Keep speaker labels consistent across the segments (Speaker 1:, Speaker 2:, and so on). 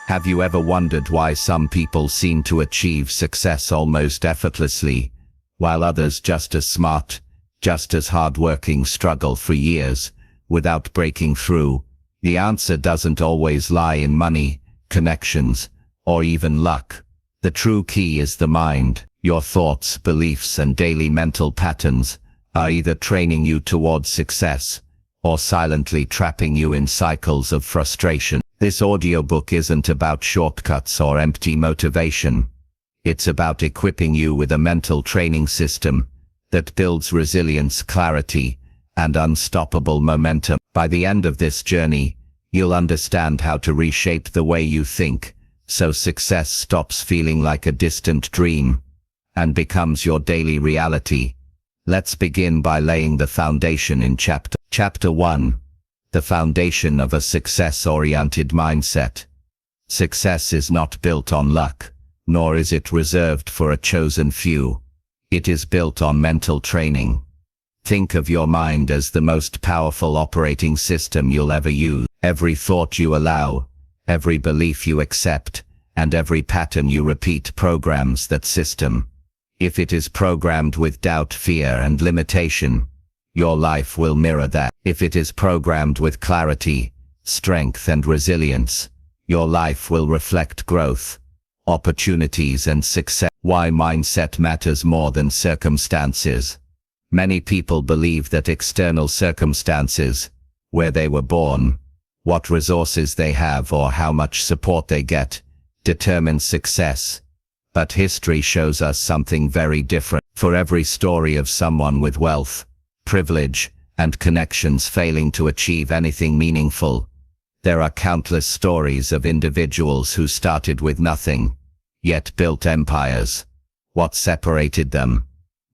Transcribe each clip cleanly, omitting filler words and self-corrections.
Speaker 1: Have you ever wondered why some people seem to achieve success almost effortlessly, while others just as smart, just as hardworking struggle for years without breaking through? The answer doesn't always lie in money, connections, or even luck. The true key is the mind. Your thoughts, beliefs, and daily mental patterns are either training you towards success or silently trapping you in cycles of frustration. This audiobook isn't about shortcuts or empty motivation. It's about equipping you with a mental training system that builds resilience, clarity, and unstoppable momentum. By the end of this journey, you'll understand how to reshape the way you think, so success stops feeling like a distant dream and becomes your daily reality. Let's begin by laying the foundation in Chapter 1. The foundation of a success-oriented mindset. Success is not built on luck, nor is it reserved for a chosen few. It is built on mental training. Think of your mind as the most powerful operating system you'll ever use. Every thought you allow, every belief you accept, and every pattern you repeat programs that system. If it is programmed with doubt, fear, and limitation, your life will mirror that. If it is programmed with clarity, strength, and resilience, your life will reflect growth, opportunities, and success. Why mindset matters more than circumstances. Many people believe that external circumstances, where they were born, what resources they have, or how much support they get, determines success. But history shows us something very different. For every story of someone with wealth, privilege, and connections failing to achieve anything meaningful, there are countless stories of individuals who started with nothing, yet built empires. What separated them?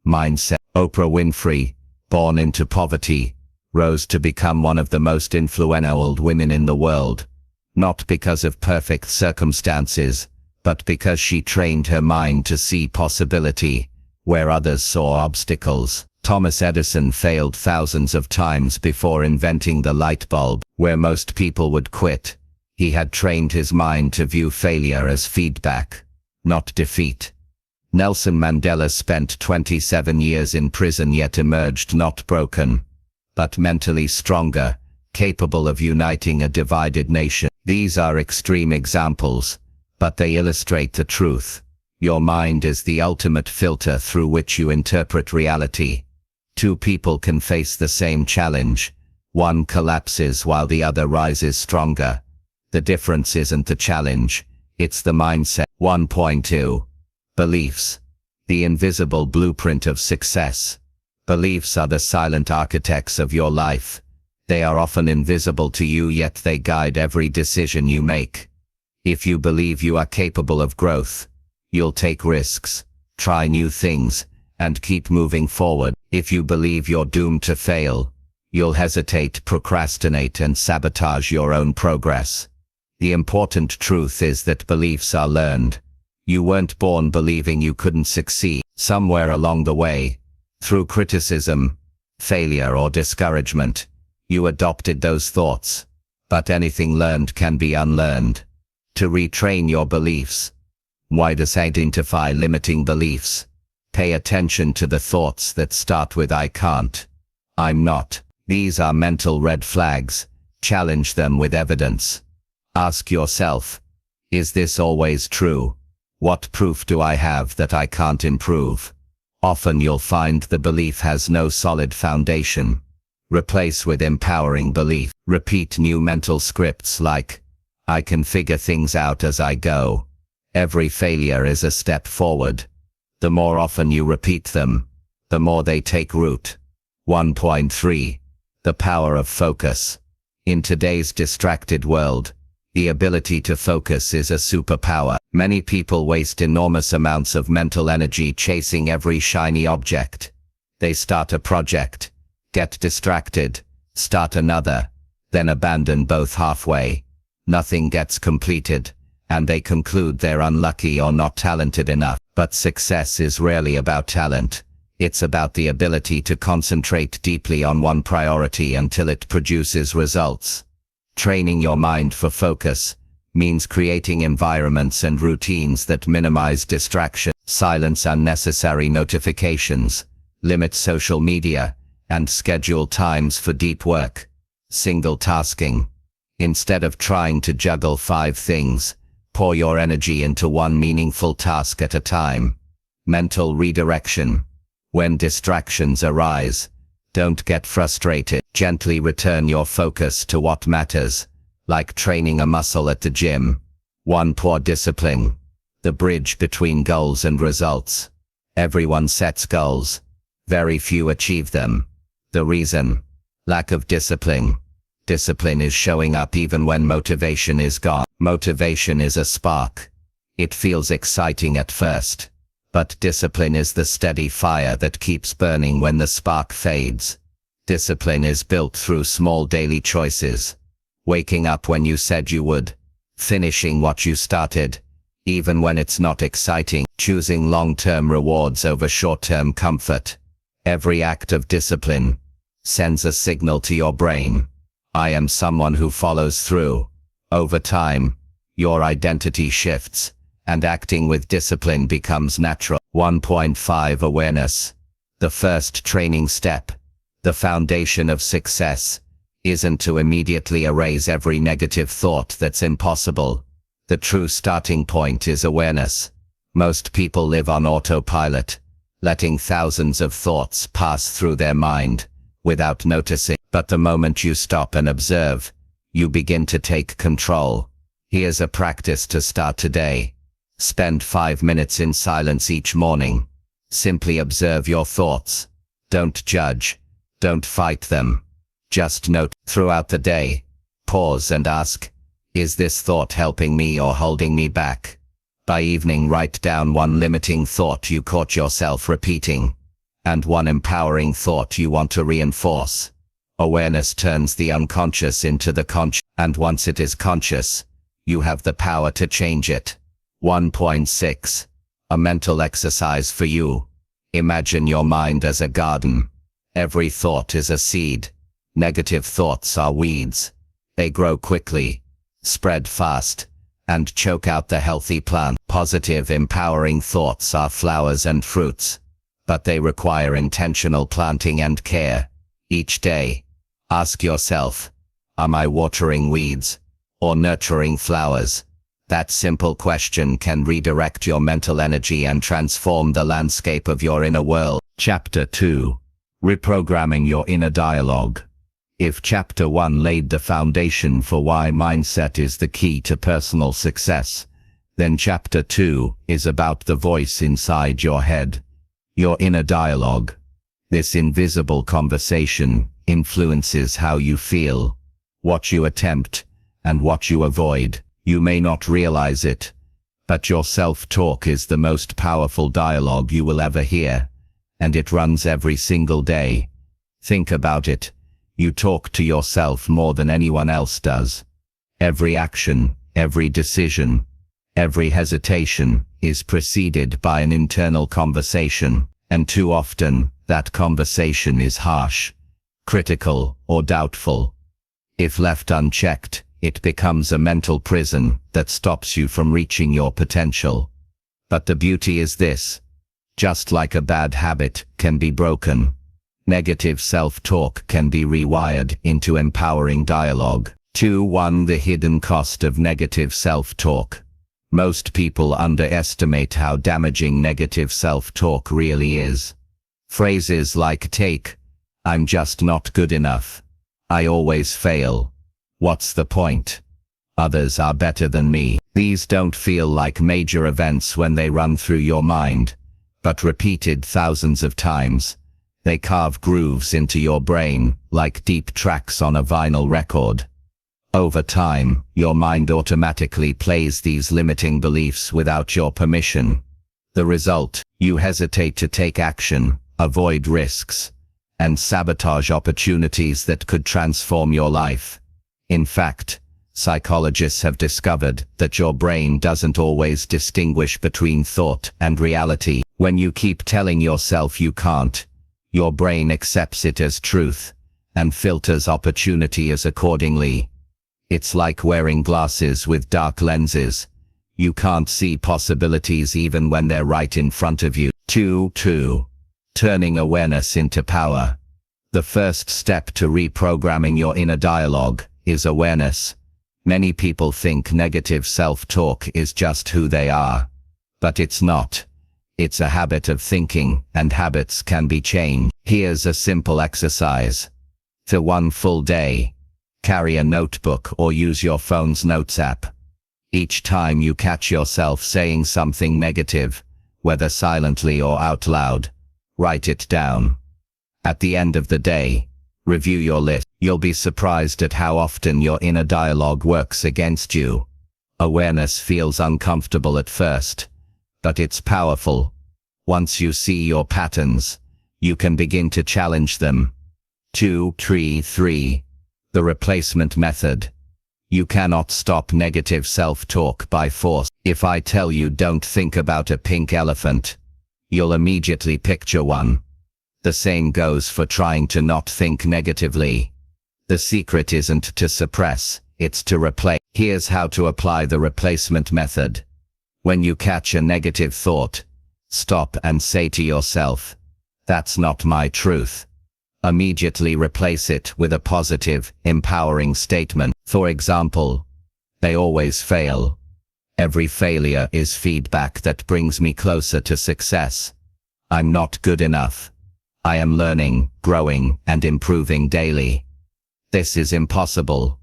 Speaker 1: Mindset. Oprah Winfrey, born into poverty, rose to become one of the most influential women in the world, not because of perfect circumstances, but because she trained her mind to see possibility where others saw obstacles. Thomas Edison failed thousands of times before inventing the light bulb. Where most people would quit, he had trained his mind to view failure as feedback, not defeat. Nelson Mandela spent 27 years in prison, yet emerged not broken, but mentally stronger, capable of uniting a divided nation. These are extreme examples, but they illustrate the truth. Your mind is the ultimate filter through which you interpret reality. Two people can face the same challenge. One collapses while the other rises stronger. The difference isn't the challenge, it's the mindset. 1.2. Beliefs. The invisible blueprint of success. Beliefs are the silent architects of your life. They are often invisible to you, yet they guide every decision you make. If you believe you are capable of growth, you'll take risks, try new things, and keep moving forward. If you believe you're doomed to fail, you'll hesitate, procrastinate, and sabotage your own progress. The important truth is that beliefs are learned. You weren't born believing you couldn't succeed. Somewhere along the way, through criticism, failure, or discouragement, you adopted those thoughts. But anything learned can be unlearned. To retrain your beliefs. Why does identify limiting beliefs? Pay attention to the thoughts that start with I can't, I'm not. These are mental red flags. Challenge them with evidence. Ask yourself, is this always true? What proof do I have that I can't improve? Often you'll find the belief has no solid foundation. Replace with empowering belief. Repeat new mental scripts like, I can figure things out as I go. Every failure is a step forward. The more often you repeat them, the more they take root. 1.3. The power of focus. In today's distracted world, the ability to focus is a superpower. Many people waste enormous amounts of mental energy chasing every shiny object. They start a project, get distracted, start another, then abandon both halfway. Nothing gets completed, and they conclude they're unlucky or not talented enough. But success is rarely about talent. It's about the ability to concentrate deeply on one priority until it produces results. Training your mind for focus means creating environments and routines that minimize distraction, silence unnecessary notifications, limit social media, and schedule times for deep work. Single tasking. Instead of trying to juggle 5 things, pour your energy into one meaningful task at a time. Mental redirection. When distractions arise, don't get frustrated. Gently return your focus to what matters, like training a muscle at the gym. 1. Poor discipline. The bridge between goals and results. Everyone sets goals. Very few achieve them. The reason? Lack of discipline. Discipline is showing up even when motivation is gone. Motivation is a spark. It feels exciting at first. But discipline is the steady fire that keeps burning when the spark fades. Discipline is built through small daily choices. Waking up when you said you would. Finishing what you started, even when it's not exciting. Choosing long-term rewards over short-term comfort. Every act of discipline sends a signal to your brain. I am someone who follows through. Over time, your identity shifts, and acting with discipline becomes natural. 1.5 Awareness. The first training step, the foundation of success, isn't to immediately erase every negative thought that's impossible. The true starting point is awareness. Most people live on autopilot, letting thousands of thoughts pass through their mind without noticing. But the moment you stop and observe, you begin to take control. Here's a practice to start today. Spend 5 minutes in silence each morning. Simply observe your thoughts. Don't judge. Don't fight them. Just note. Throughout the day, pause and ask, is this thought helping me or holding me back? By evening, write down 1 limiting thought you caught yourself repeating, and 1 empowering thought you want to reinforce. Awareness turns the unconscious into the conscious, and once it is conscious, you have the power to change it. 1.6. A mental exercise for you. Imagine your mind as a garden. Every thought is a seed. Negative thoughts are weeds. They grow quickly, spread fast, and choke out the healthy plant. Positive, empowering thoughts are flowers and fruits, but they require intentional planting and care. Each day, ask yourself, am I watering weeds or nurturing flowers? That simple question can redirect your mental energy and transform the landscape of your inner world. Chapter 2. Reprogramming your inner dialogue. If Chapter 1 laid the foundation for why mindset is the key to personal success, then Chapter 2 is about the voice inside your head, your inner dialogue. This invisible conversation influences how you feel, what you attempt, and what you avoid. You may not realize it, but your self-talk is the most powerful dialogue you will ever hear, and it runs every single day. Think about it. You talk to yourself more than anyone else does. Every action, every decision, every hesitation is preceded by an internal conversation, and too often, that conversation is harsh, critical, or doubtful. If left unchecked, it becomes a mental prison that stops you from reaching your potential. But the beauty is this: just like a bad habit can be broken, negative self-talk can be rewired into empowering dialogue. 2.1 The hidden cost of negative self-talk. Most people underestimate how damaging negative self-talk really is. Phrases like I'm just not good enough. I always fail. What's the point? Others are better than me. These don't feel like major events when they run through your mind, but repeated thousands of times, they carve grooves into your brain like deep tracks on a vinyl record. Over time, your mind automatically plays these limiting beliefs without your permission. The result: you hesitate to take action, avoid risks, and sabotage opportunities that could transform your life. In fact, psychologists have discovered that your brain doesn't always distinguish between thought and reality. When you keep telling yourself you can't, your brain accepts it as truth and filters opportunity as accordingly. It's like wearing glasses with dark lenses. You can't see possibilities even when they're right in front of you. 2. Turning awareness into power. The first step to reprogramming your inner dialogue is awareness. Many people think negative self-talk is just who they are. But it's not. It's a habit of thinking, and habits can be changed. Here's a simple exercise. For one full day, carry a notebook or use your phone's notes app. Each time you catch yourself saying something negative, whether silently or out loud, write it down. At the end of the day, review your list. You'll be surprised at how often your inner dialogue works against you. Awareness feels uncomfortable at first, but it's powerful. Once you see your patterns, you can begin to challenge them. 3. The replacement method. You cannot stop negative self-talk by force. If I tell you don't think about a pink elephant, you'll immediately picture one. The same goes for trying to not think negatively. The secret isn't to suppress, it's to replace. Here's how to apply the replacement method. When you catch a negative thought, stop and say to yourself, "That's not my truth." Immediately replace it with a positive, empowering statement. For example, "They always fail. Every failure is feedback that brings me closer to success. I'm not good enough. I am learning, growing, and improving daily. This is impossible.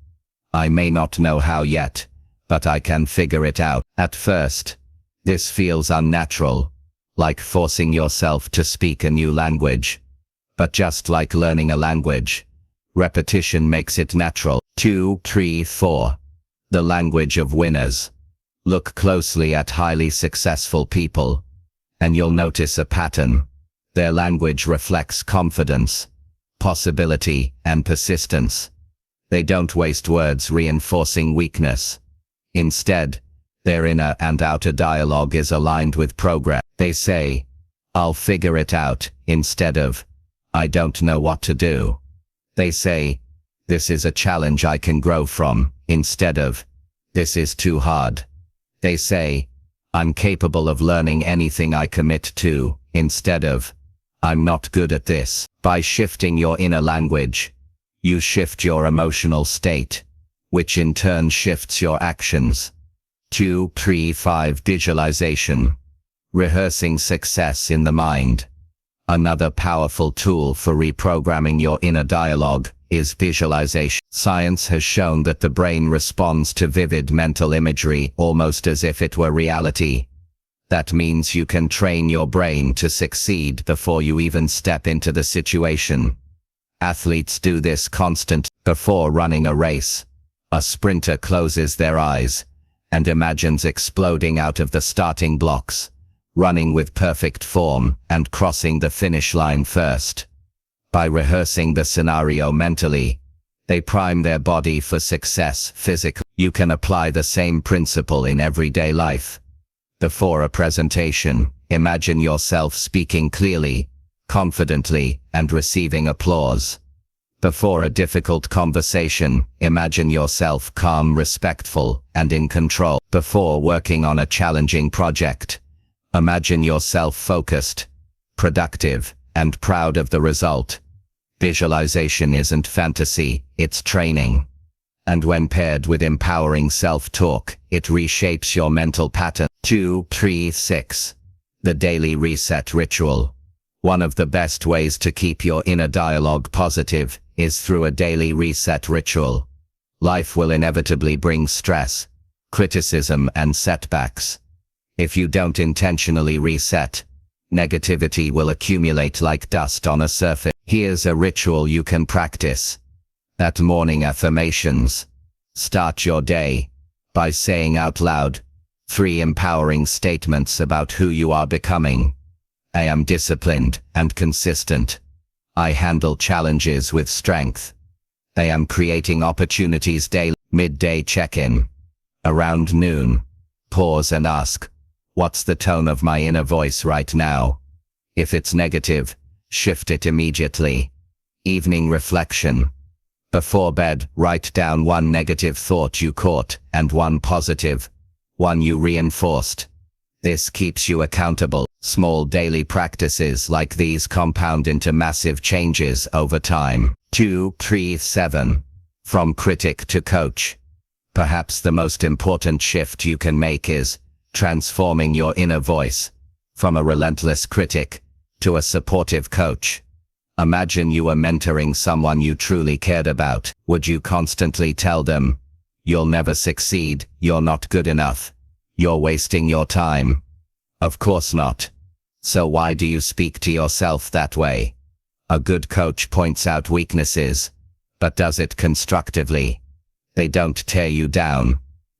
Speaker 1: I may not know how yet, but I can figure it out." At first, this feels unnatural, like forcing yourself to speak a new language. But just like learning a language, repetition makes it natural. 4. The language of winners. Look closely at highly successful people, and you'll notice a pattern. Their language reflects confidence, possibility, and persistence. They don't waste words reinforcing weakness. Instead, their inner and outer dialogue is aligned with progress. They say, "I'll figure it out," instead of, "I don't know what to do." They say, "This is a challenge I can grow from," instead of, "This is too hard." They say, "I'm capable of learning anything I commit to," instead of, "I'm not good at this." By shifting your inner language, you shift your emotional state, which in turn shifts your actions. 5. Visualization. Rehearsing success in the mind. Another powerful tool for reprogramming your inner dialogue is visualization. Science has shown that the brain responds to vivid mental imagery almost as if it were reality. That means you can train your brain to succeed before you even step into the situation. Athletes do this constantly. Before running a race, a sprinter closes their eyes and imagines exploding out of the starting blocks, running with perfect form and crossing the finish line first. By rehearsing the scenario mentally, they prime their body for success physically. You can apply the same principle in everyday life. Before a presentation, imagine yourself speaking clearly, confidently, and receiving applause. Before a difficult conversation, imagine yourself calm, respectful, and in control. Before working on a challenging project, imagine yourself focused, productive, and proud of the result. Visualization isn't fantasy, it's training. And when paired with empowering self-talk, it reshapes your mental pattern. 6. The daily reset ritual. One of the best ways to keep your inner dialogue positive is through a daily reset ritual. Life will inevitably bring stress, criticism, and setbacks. If you don't intentionally reset, negativity will accumulate like dust on a surface. Here's a ritual you can practice. At morning affirmations. Start your day by saying out loud 3 empowering statements about who you are becoming. I am disciplined and consistent. I handle challenges with strength. I am creating opportunities daily. Midday check-in. Around noon, pause and ask, what's the tone of my inner voice right now? If it's negative, shift it immediately. Evening reflection. Before bed, write down one negative thought you caught and one positive, one you reinforced. This keeps you accountable. Small daily practices like these compound into massive changes over time. 2, 3, 7. From critic to coach. Perhaps the most important shift you can make is transforming your inner voice from a relentless critic to a supportive coach. Imagine you were mentoring someone you truly cared about. Would you constantly tell them, "You'll never succeed, you're not good enough, you're wasting your time"? Of course not. So why do you speak to yourself that way? A good coach points out weaknesses, but does it constructively. They don't tear you down.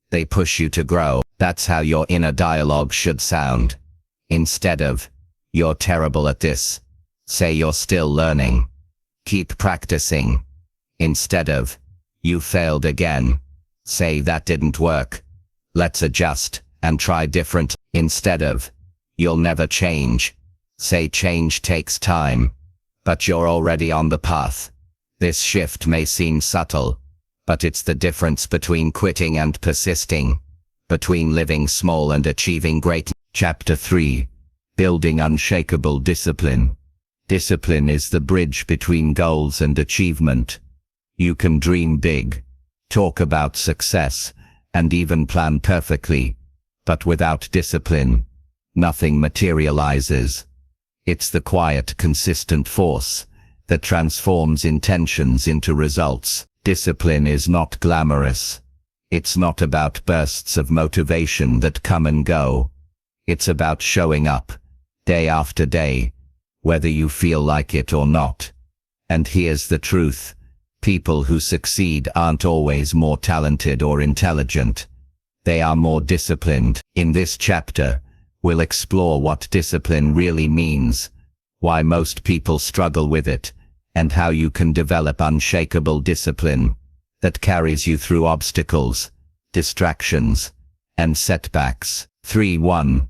Speaker 1: They push you to grow. That's how your inner dialogue should sound. Instead of, "You're terrible at this," say, "You're still learning. Keep practicing." Instead of, "You failed again," say, "That didn't work. Let's adjust and try different." Instead of, "You'll never change," say, "Change takes time, but you're already on the path." This shift may seem subtle, but it's the difference between quitting and persisting, between living small and achieving great. Chapter 3. Building unshakable discipline. Discipline is the bridge between goals and achievement. You can dream big, talk about success, and even plan perfectly, but without discipline, nothing materializes. It's the quiet, consistent force that transforms intentions into results. Discipline is not glamorous. It's not about bursts of motivation that come and go. It's about showing up, day after day, whether you feel like it or not. And here's the truth. People who succeed aren't always more talented or intelligent. They are more disciplined. In this chapter, we'll explore what discipline really means, why most people struggle with it, and how you can develop unshakable discipline that carries you through obstacles, distractions, and setbacks. 3.1.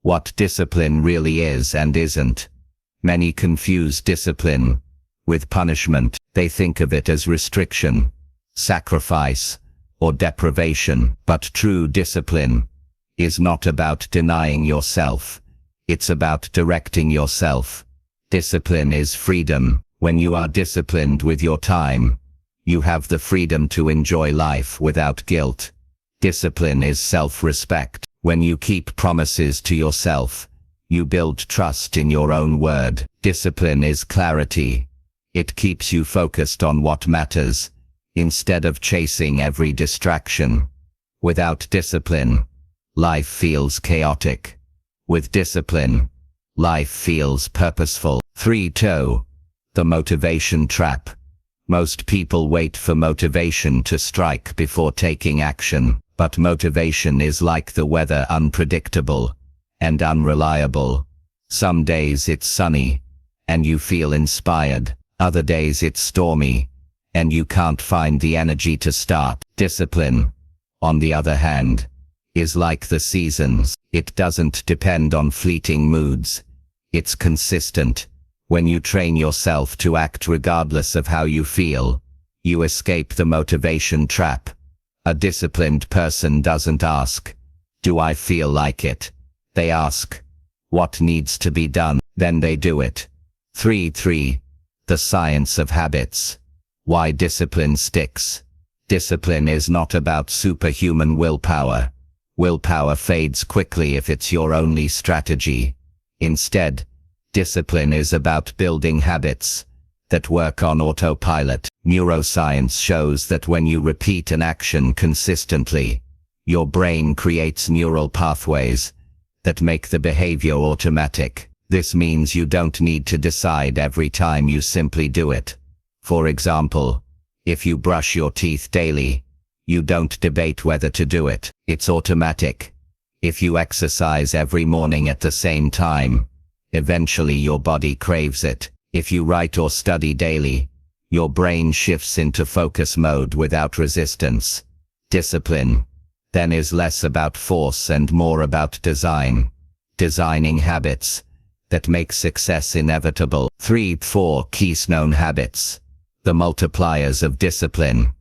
Speaker 1: What discipline really is and isn't. Many confuse discipline with punishment. They think of it as restriction, sacrifice, or deprivation. But true discipline is not about denying yourself. It's about directing yourself. Discipline is freedom. When you are disciplined with your time, you have the freedom to enjoy life without guilt. Discipline is self-respect. When you keep promises to yourself, you build trust in your own word. Discipline is clarity. It keeps you focused on what matters, instead of chasing every distraction. Without discipline, life feels chaotic. With discipline, life feels purposeful. 3.2. The motivation trap. Most people wait for motivation to strike before taking action. But motivation is like the weather, unpredictable and unreliable. Some days it's sunny, and you feel inspired. Other days it's stormy, and you can't find the energy to start. Discipline, on the other hand, is like the seasons. It doesn't depend on fleeting moods. It's consistent. When you train yourself to act regardless of how you feel, you escape the motivation trap. A disciplined person doesn't ask, "Do I feel like it?" They ask, "What needs to be done?" Then they do it. 3.3. The science of habits. Why discipline sticks. Discipline is not about superhuman willpower. Willpower fades quickly if it's your only strategy. Instead, discipline is about building habits that work on autopilot. Neuroscience shows that when you repeat an action consistently, your brain creates neural pathways that make the behavior automatic. This means you don't need to decide every time, you simply do it. For example, if you brush your teeth daily, you don't debate whether to do it. It's automatic. If you exercise every morning at the same time, eventually your body craves it. If you write or study daily, your brain shifts into focus mode without resistance. Discipline, then, is less about force and more about design. Designing habits that make success inevitable. 3.4. Keystone habits. The multipliers of discipline.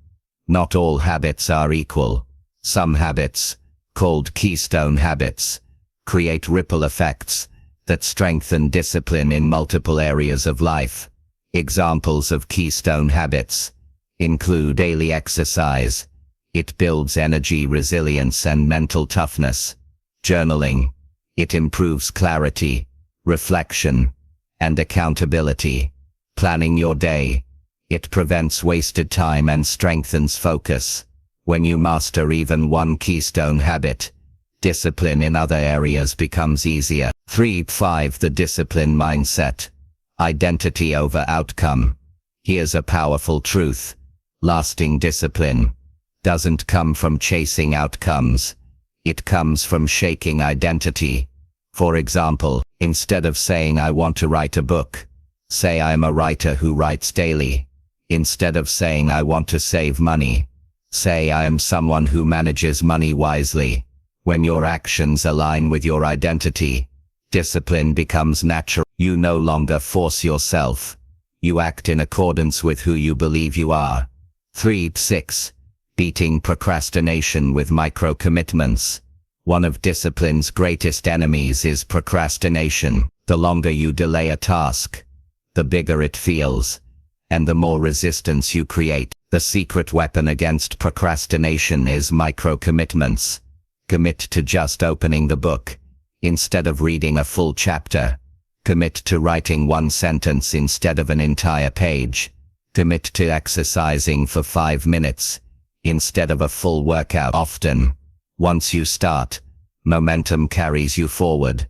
Speaker 1: Not all habits are equal. Some habits, called keystone habits, create ripple effects that strengthen discipline in multiple areas of life. Examples of keystone habits include daily exercise. It builds energy, resilience, and mental toughness. Journaling. It improves clarity, reflection, and accountability. Planning your day. It prevents wasted time and strengthens focus. When you master even one keystone habit, discipline in other areas becomes easier. 3.5 The discipline mindset. Identity over outcome. Here's a powerful truth. Lasting discipline doesn't come from chasing outcomes. It comes from shaking identity. For example, instead of saying I want to write a book, say I am a writer who writes daily. Instead of saying I want to save money, say I am someone who manages money wisely. When your actions align with your identity, discipline becomes natural. You no longer force yourself. You act in accordance with who you believe you are. 3.6 Beating procrastination with micro-commitments. One of discipline's greatest enemies is procrastination. The longer you delay a task, the bigger it feels, and the more resistance you create. The secret weapon against procrastination is micro-commitments. Commit to just opening the book, instead of reading a full chapter. Commit to writing one sentence instead of an entire page. Commit to exercising for 5 minutes, instead of a full workout. Often, once you start, momentum carries you forward.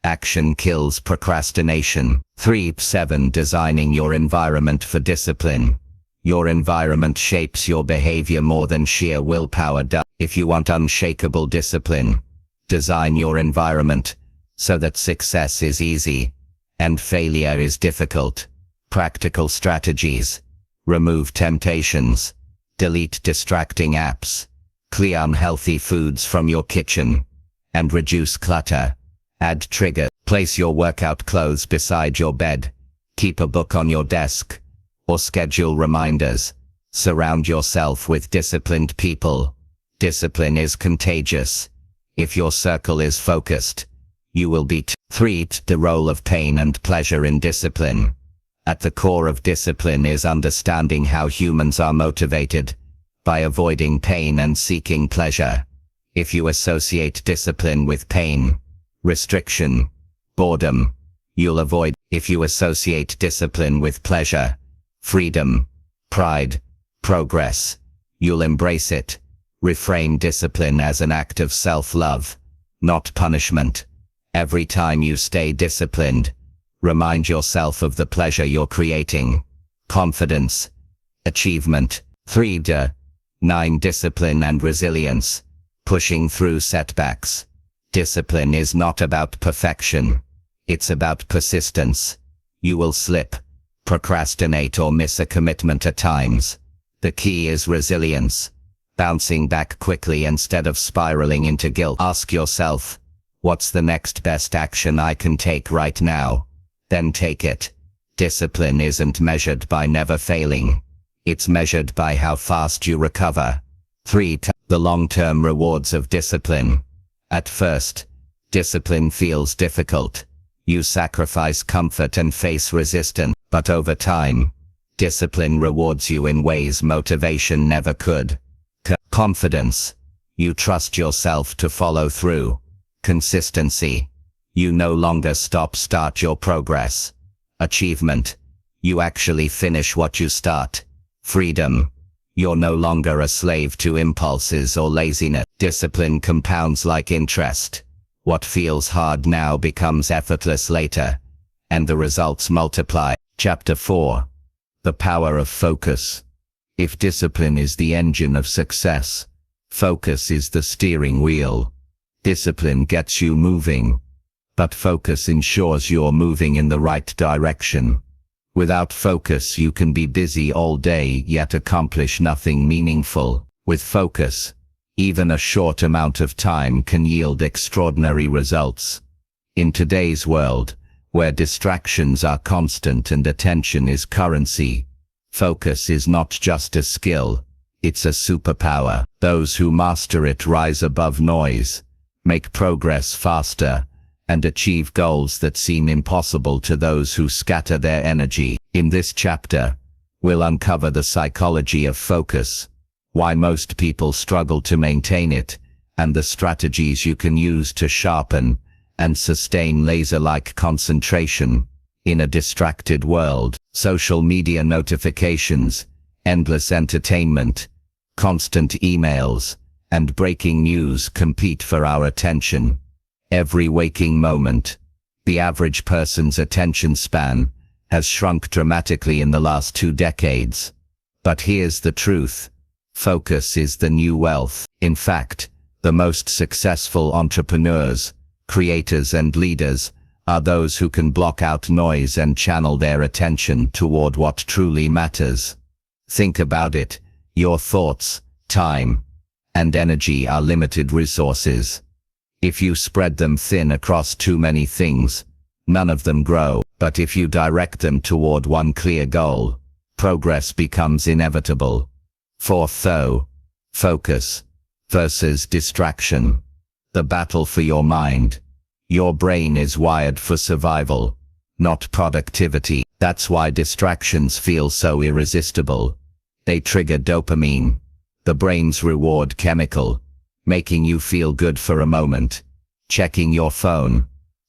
Speaker 1: Action kills procrastination. 3.7 Designing your environment for discipline. Your environment shapes your behavior more than sheer willpower does. If you want unshakable discipline, design your environment so that success is easy and failure is difficult. Practical strategies. Remove temptations. Delete distracting apps. Clear unhealthy foods from your kitchen. And reduce clutter. Add trigger. Place your workout clothes beside your bed. Keep a book on your desk. Or schedule reminders. Surround yourself with disciplined people. Discipline is contagious. If your circle is focused, you will be 3. The role of pain and pleasure in discipline. At the core of discipline is understanding how humans are motivated by avoiding pain and seeking pleasure. If you associate discipline with pain, restriction, boredom, you'll avoid. If you associate discipline with pleasure, freedom, pride, progress, you'll embrace it. Reframe discipline as an act of self-love, not punishment. Every time you stay disciplined, remind yourself of the pleasure you're creating. Confidence, achievement. 3.9 Discipline and resilience. Pushing through setbacks. Discipline is not about perfection. It's about persistence. You will slip, procrastinate, or miss a commitment at times. The key is resilience. Bouncing back quickly instead of spiraling into guilt. Ask yourself, what's the next best action I can take right now? Then take it. Discipline isn't measured by never failing. It's measured by how fast you recover. 3. The long-term rewards of discipline. At first, discipline feels difficult. You sacrifice comfort and face resistance. But over time, discipline rewards you in ways motivation never could. Confidence. You trust yourself to follow through. Consistency. You no longer start your progress. Achievement. You actually finish what you start. Freedom. You're no longer a slave to impulses or laziness. Discipline compounds like interest. What feels hard now becomes effortless later, and the results multiply. Chapter 4. The power of focus. If discipline is the engine of success, focus is the steering wheel. Discipline gets you moving, but focus ensures you're moving in the right direction. Without focus, you can be busy all day yet accomplish nothing meaningful. With focus, even a short amount of time can yield extraordinary results. In today's world, where distractions are constant and attention is currency, Focus is not just a skill, it's a superpower. Those who master it rise above noise, make progress faster, and achieve goals that seem impossible to those who scatter their energy. In this chapter, we'll uncover the psychology of focus, why most people struggle to maintain it, and the strategies you can use to sharpen and sustain laser-like concentration in a distracted world. Social media notifications, endless entertainment, constant emails, and breaking news compete for our attention every waking moment. The average person's attention span has shrunk dramatically in the last 2 decades. But here's the truth. Focus is the new wealth. In fact, the most successful entrepreneurs, creators and leaders are those who can block out noise and channel their attention toward what truly matters. Think about it. Your thoughts, time, and energy are limited resources. If you spread them thin across too many things, none of them grow. But if you direct them toward one clear goal, progress becomes inevitable. Fourth though, focus versus distraction. The battle for your mind. Your brain is wired for survival, not productivity. That's why distractions feel so irresistible. They trigger dopamine, the brain's reward chemical, making you feel good for a moment. Checking your phone,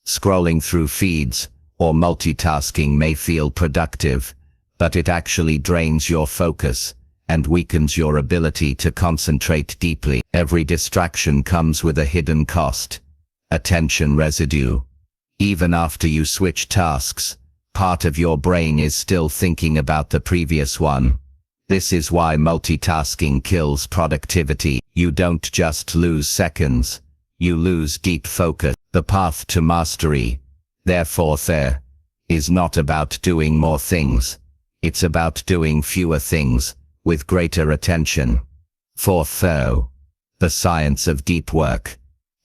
Speaker 1: scrolling through feeds, or multitasking may feel productive, but it actually drains your focus and weakens your ability to concentrate deeply. Every distraction comes with a hidden cost. Attention residue. Even after you switch tasks, part of your brain is still thinking about the previous one. This is why multitasking kills productivity. You don't just lose seconds, you lose deep focus. The path to mastery, therefore, is not about doing more things. It's about doing fewer things with greater attention. Fourth, the science of deep work.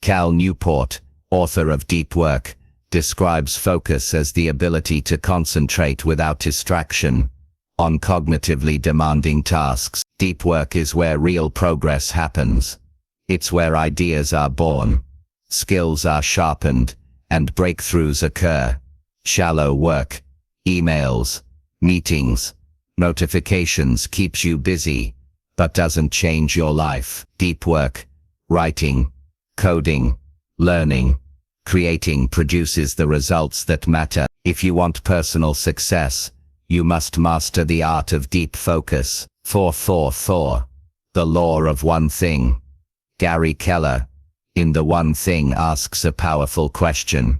Speaker 1: Cal Newport, author of Deep Work, describes focus as the ability to concentrate without distraction on cognitively demanding tasks. Deep work is where real progress happens. It's where ideas are born, skills are sharpened, and breakthroughs occur. Shallow work, emails, meetings, notifications keeps you busy, but doesn't change your life. Deep work, writing, coding, learning, creating produces the results that matter. If you want personal success, you must master the art of deep focus. The law of one thing. Gary Keller, in The One Thing, asks a powerful question.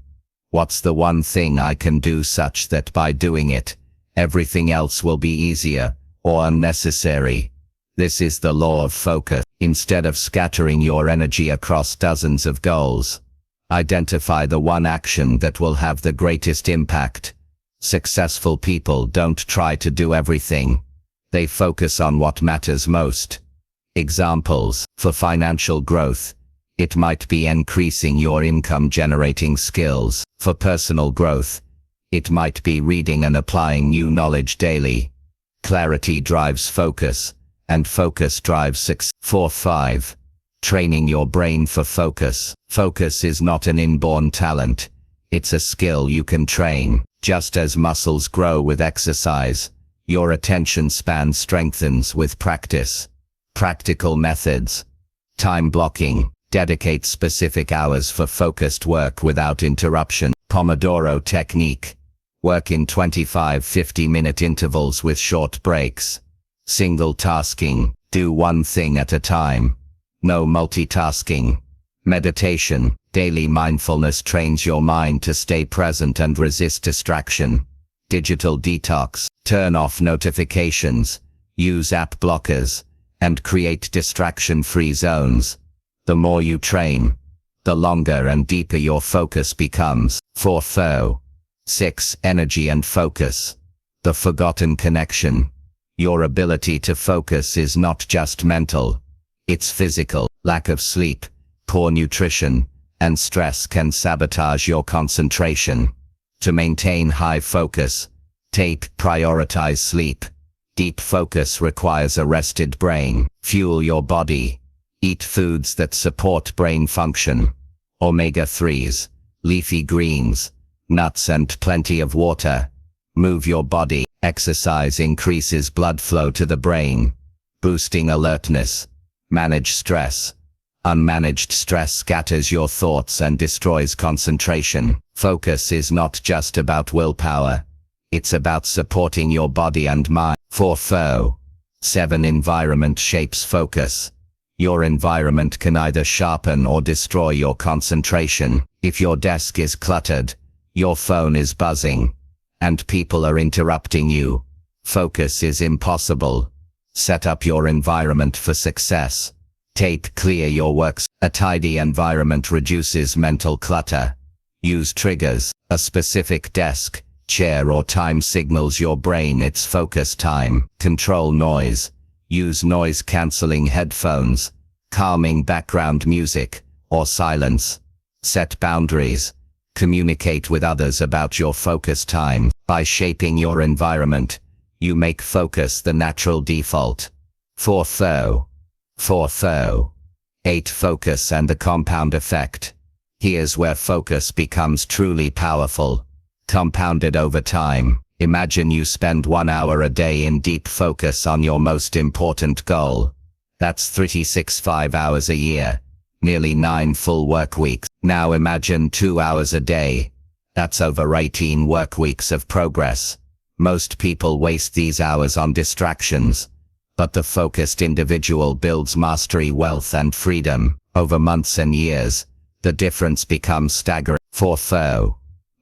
Speaker 1: What's the one thing I can do such that by doing it, everything else will be easier or unnecessary? This is the law of focus. Instead of scattering your energy across dozens of goals, identify the one action that will have the greatest impact. Successful people don't try to do everything. They focus on what matters most. Examples. For financial growth, it might be increasing your income-generating skills. For personal growth, it might be reading and applying new knowledge daily. Clarity drives focus, and focus drives success. 5. Training your brain for focus. Focus is not an inborn talent. It's a skill you can train. Just as muscles grow with exercise, your attention span strengthens with practice. Practical methods. Time blocking. Dedicate specific hours for focused work without interruption. Pomodoro technique. Work in 25-50-minute intervals with short breaks. Single tasking. Do one thing at a time. No multitasking. Meditation. Daily mindfulness trains your mind to stay present and resist distraction. Digital detox. Turn off notifications. Use app blockers, and create distraction-free zones. The more you train, the longer and deeper your focus becomes. 6. Energy and focus. The forgotten connection. Your ability to focus is not just mental, it's physical. Lack of sleep, poor nutrition, and stress can sabotage your concentration. To maintain high focus, prioritize sleep, Deep focus requires a rested brain. Fuel your body. Eat foods that support brain function. Omega-3s, leafy greens, nuts and plenty of water. Move your body. Exercise increases blood flow to the brain, boosting alertness. Manage stress. Unmanaged stress scatters your thoughts and destroys concentration. Focus is not just about willpower. It's about supporting your body and mind. 7. Environment shapes focus. Your environment can either sharpen or destroy your concentration. If your desk is cluttered, your phone is buzzing, and people are interrupting you, focus is impossible. Set up your environment for success. Clear your works. A tidy environment reduces mental clutter. Use triggers. A specific desk, chair or time signals your brain it's focus time. Control noise. Use noise-canceling headphones, calming background music, or silence. Set boundaries. Communicate with others about your focus time. By shaping your environment, you make focus the natural default. 8. Focus and the compound effect. Here's where focus becomes truly powerful. Compounded over time. Imagine you spend 1 hour a day in deep focus on your most important goal. That's 36 hours a year. Nearly 9 full work weeks. Now imagine 2 hours a day. That's over 18 work weeks of progress. Most people waste these hours on distractions. But the focused individual builds mastery, wealth and freedom. Over months and years, the difference becomes staggering.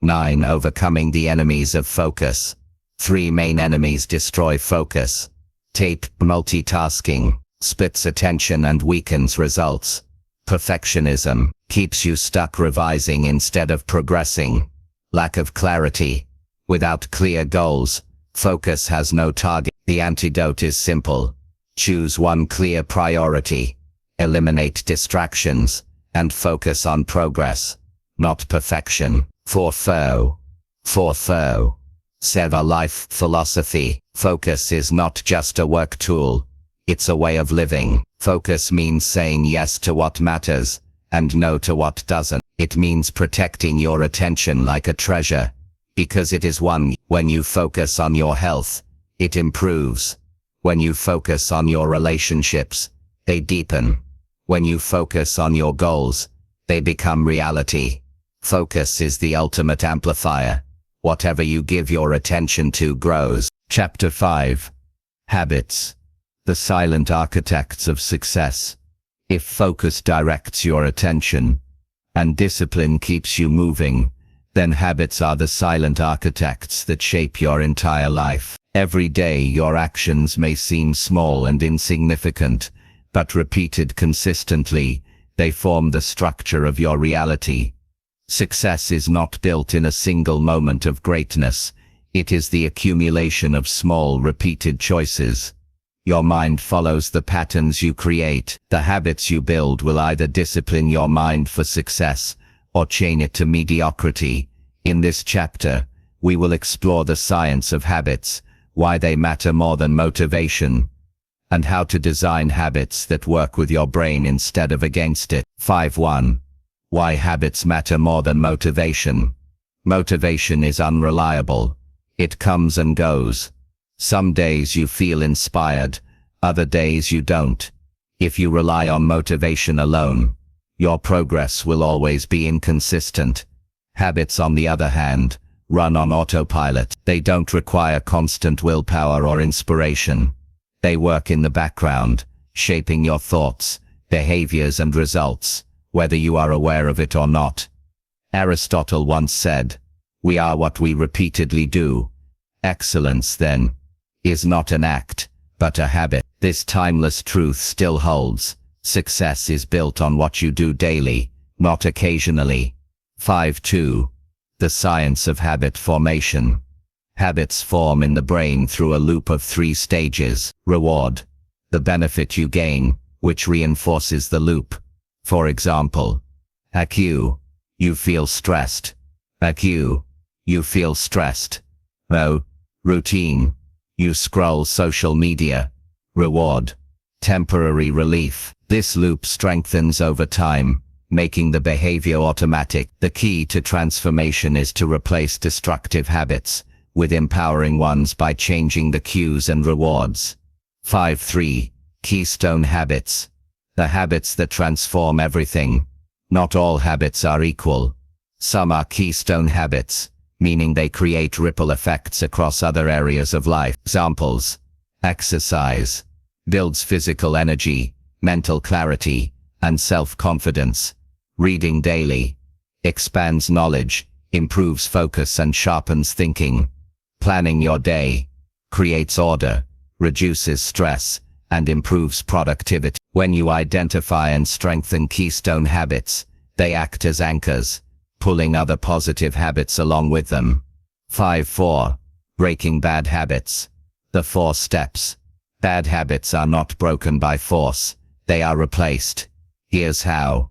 Speaker 1: 9. Overcoming the enemies of focus. 3 main enemies destroy focus. Multitasking splits attention and weakens results. Perfectionism keeps you stuck revising instead of progressing. Lack of clarity. Without clear goals, focus has no target. The antidote is simple. Choose one clear priority. Eliminate distractions, and focus on progress, not perfection. 4. Seva life philosophy. Focus is not just a work tool. It's a way of living. Focus means saying yes to what matters, and no to what doesn't. It means protecting your attention like a treasure, because it is one. When you focus on your health, it improves. When you focus on your relationships, they deepen. When you focus on your goals, they become reality. Focus is the ultimate amplifier. Whatever you give your attention to grows. Chapter 5. Habits. The silent architects of success. If focus directs your attention, and discipline keeps you moving, then habits are the silent architects that shape your entire life. Every day your actions may seem small and insignificant, but repeated consistently, they form the structure of your reality. Success is not built in a single moment of greatness. It is the accumulation of small, repeated choices. Your mind follows the patterns you create. The habits you build will either discipline your mind for success, or chain it to mediocrity. In this chapter, we will explore the science of habits, why they matter more than motivation, and how to design habits that work with your brain instead of against it. 5.1. Why habits matter more than motivation. Motivation is unreliable. It comes and goes. Some days you feel inspired, other days you don't. If you rely on motivation alone, your progress will always be inconsistent. Habits, on the other hand, run on autopilot. They don't require constant willpower or inspiration. They work in the background, shaping your thoughts, behaviors and results, whether you are aware of it or not. Aristotle once said, "We are what we repeatedly do." Excellence, then, is not an act, but a habit. This timeless truth still holds. Success is built on what you do daily, not occasionally. 5.2. The science of habit formation. Habits form in the brain through a loop of 3 stages. Reward. The benefit you gain, which reinforces the loop. For example, cue. You feel stressed. Cue. You feel stressed. Routine. You scroll social media. Reward. Temporary relief. This loop strengthens over time, making the behavior automatic. The key to transformation is to replace destructive habits with empowering ones by changing the cues and rewards. 5.3. Keystone habits. The habits that transform everything. Not all habits are equal. Some are keystone habits, meaning they create ripple effects across other areas of life. Examples. Exercise. Builds physical energy, mental clarity, and self-confidence. Reading daily. Expands knowledge, improves focus and sharpens thinking. Planning your day. Creates order, reduces stress, and improves productivity. When you identify and strengthen keystone habits, they act as anchors, pulling other positive habits along with them. 5.4. Breaking bad habits. The 4 steps. Bad habits are not broken by force, they are replaced. Here's how.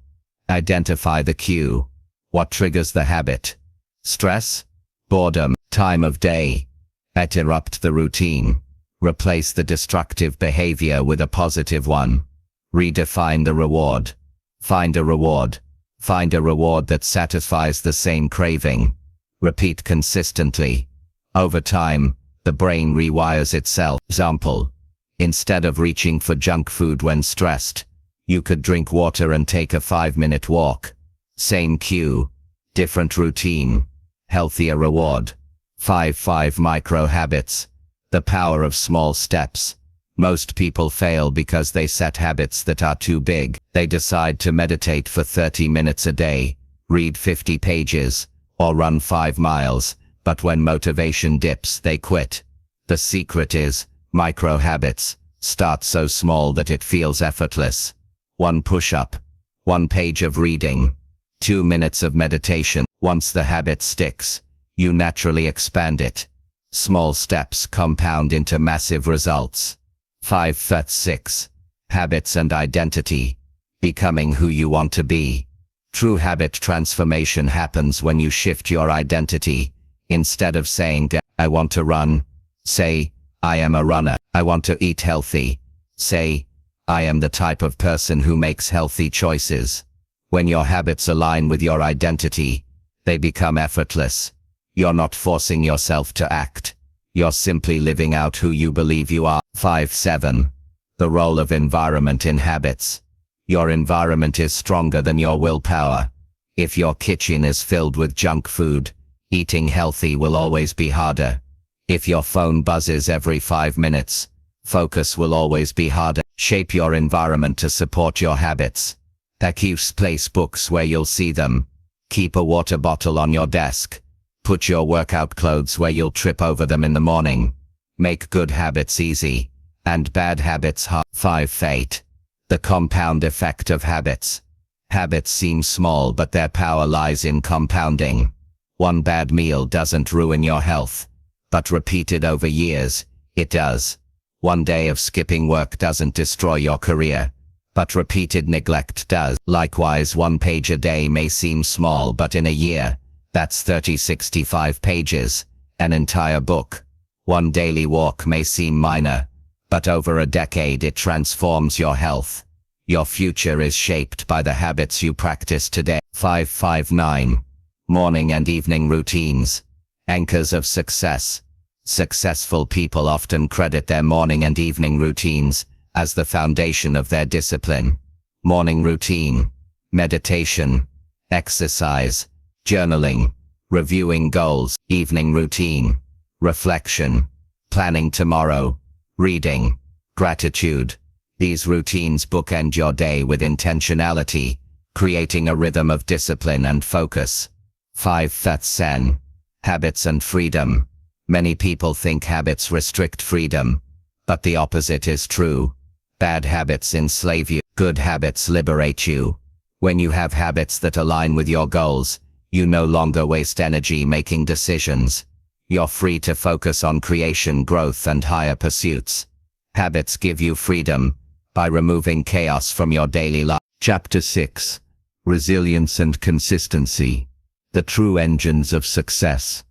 Speaker 1: Identify the cue. What triggers the habit? Stress? Boredom? Time of day? Interrupt the routine. Replace the destructive behavior with a positive one. Redefine the reward. Find a reward. Find a reward that satisfies the same craving. Repeat consistently. Over time, the brain rewires itself. Example. Instead of reaching for junk food when stressed, you could drink water and take a 5-minute walk. Same cue. Different routine. Healthier reward. 5.5 Micro habits. The power of small steps. Most people fail because they set habits that are too big. They decide to meditate for 30 minutes a day, read 50 pages, or run 5 miles, but when motivation dips, they quit. The secret is, micro habits. Start so small that it feels effortless. 1 push-up. 1 page of reading. 2 minutes of meditation. Once the habit sticks, you naturally expand it. Small steps compound into massive results. 5.6. Habits and identity. Becoming who you want to be. True habit transformation happens when you shift your identity. Instead of saying, I want to run, say, I am a runner. I want to eat healthy. Say, I am the type of person who makes healthy choices. When your habits align with your identity, they become effortless. You're not forcing yourself to act. You're simply living out who you believe you are. 5.7. The role of environment in habits. Your environment is stronger than your willpower. If your kitchen is filled with junk food, eating healthy will always be harder. If your phone buzzes every 5 minutes, focus will always be harder. Shape your environment to support your habits. Place books where you'll see them. Keep a water bottle on your desk. Put your workout clothes where you'll trip over them in the morning. Make good habits easy, and bad habits hard. 5.8. The compound effect of habits. Habits seem small, but their power lies in compounding. 1 bad meal doesn't ruin your health, but repeated over years, it does. 1 day of skipping work doesn't destroy your career, but repeated neglect does. Likewise, 1 page a day may seem small, but in a year, that's 65 pages, an entire book. 1 daily walk may seem minor, but over a decade it transforms your health. Your future is shaped by the habits you practice today. 5.9. Morning and evening routines. Anchors of success. Successful people often credit their morning and evening routines as the foundation of their discipline. Morning routine. Meditation. Exercise. Journaling. Reviewing goals. Evening routine. Reflection. Planning tomorrow. Reading. Gratitude. These routines bookend your day with intentionality, creating a rhythm of discipline and focus. 5.10. Habits and freedom. Many people think habits restrict freedom, but the opposite is true. Bad habits enslave you. Good habits liberate you. When you have habits that align with your goals, you no longer waste energy making decisions. You're free to focus on creation, growth, and higher pursuits. Habits give you freedom by removing chaos from your daily life. Chapter 6. Resilience and consistency. The true engines of success.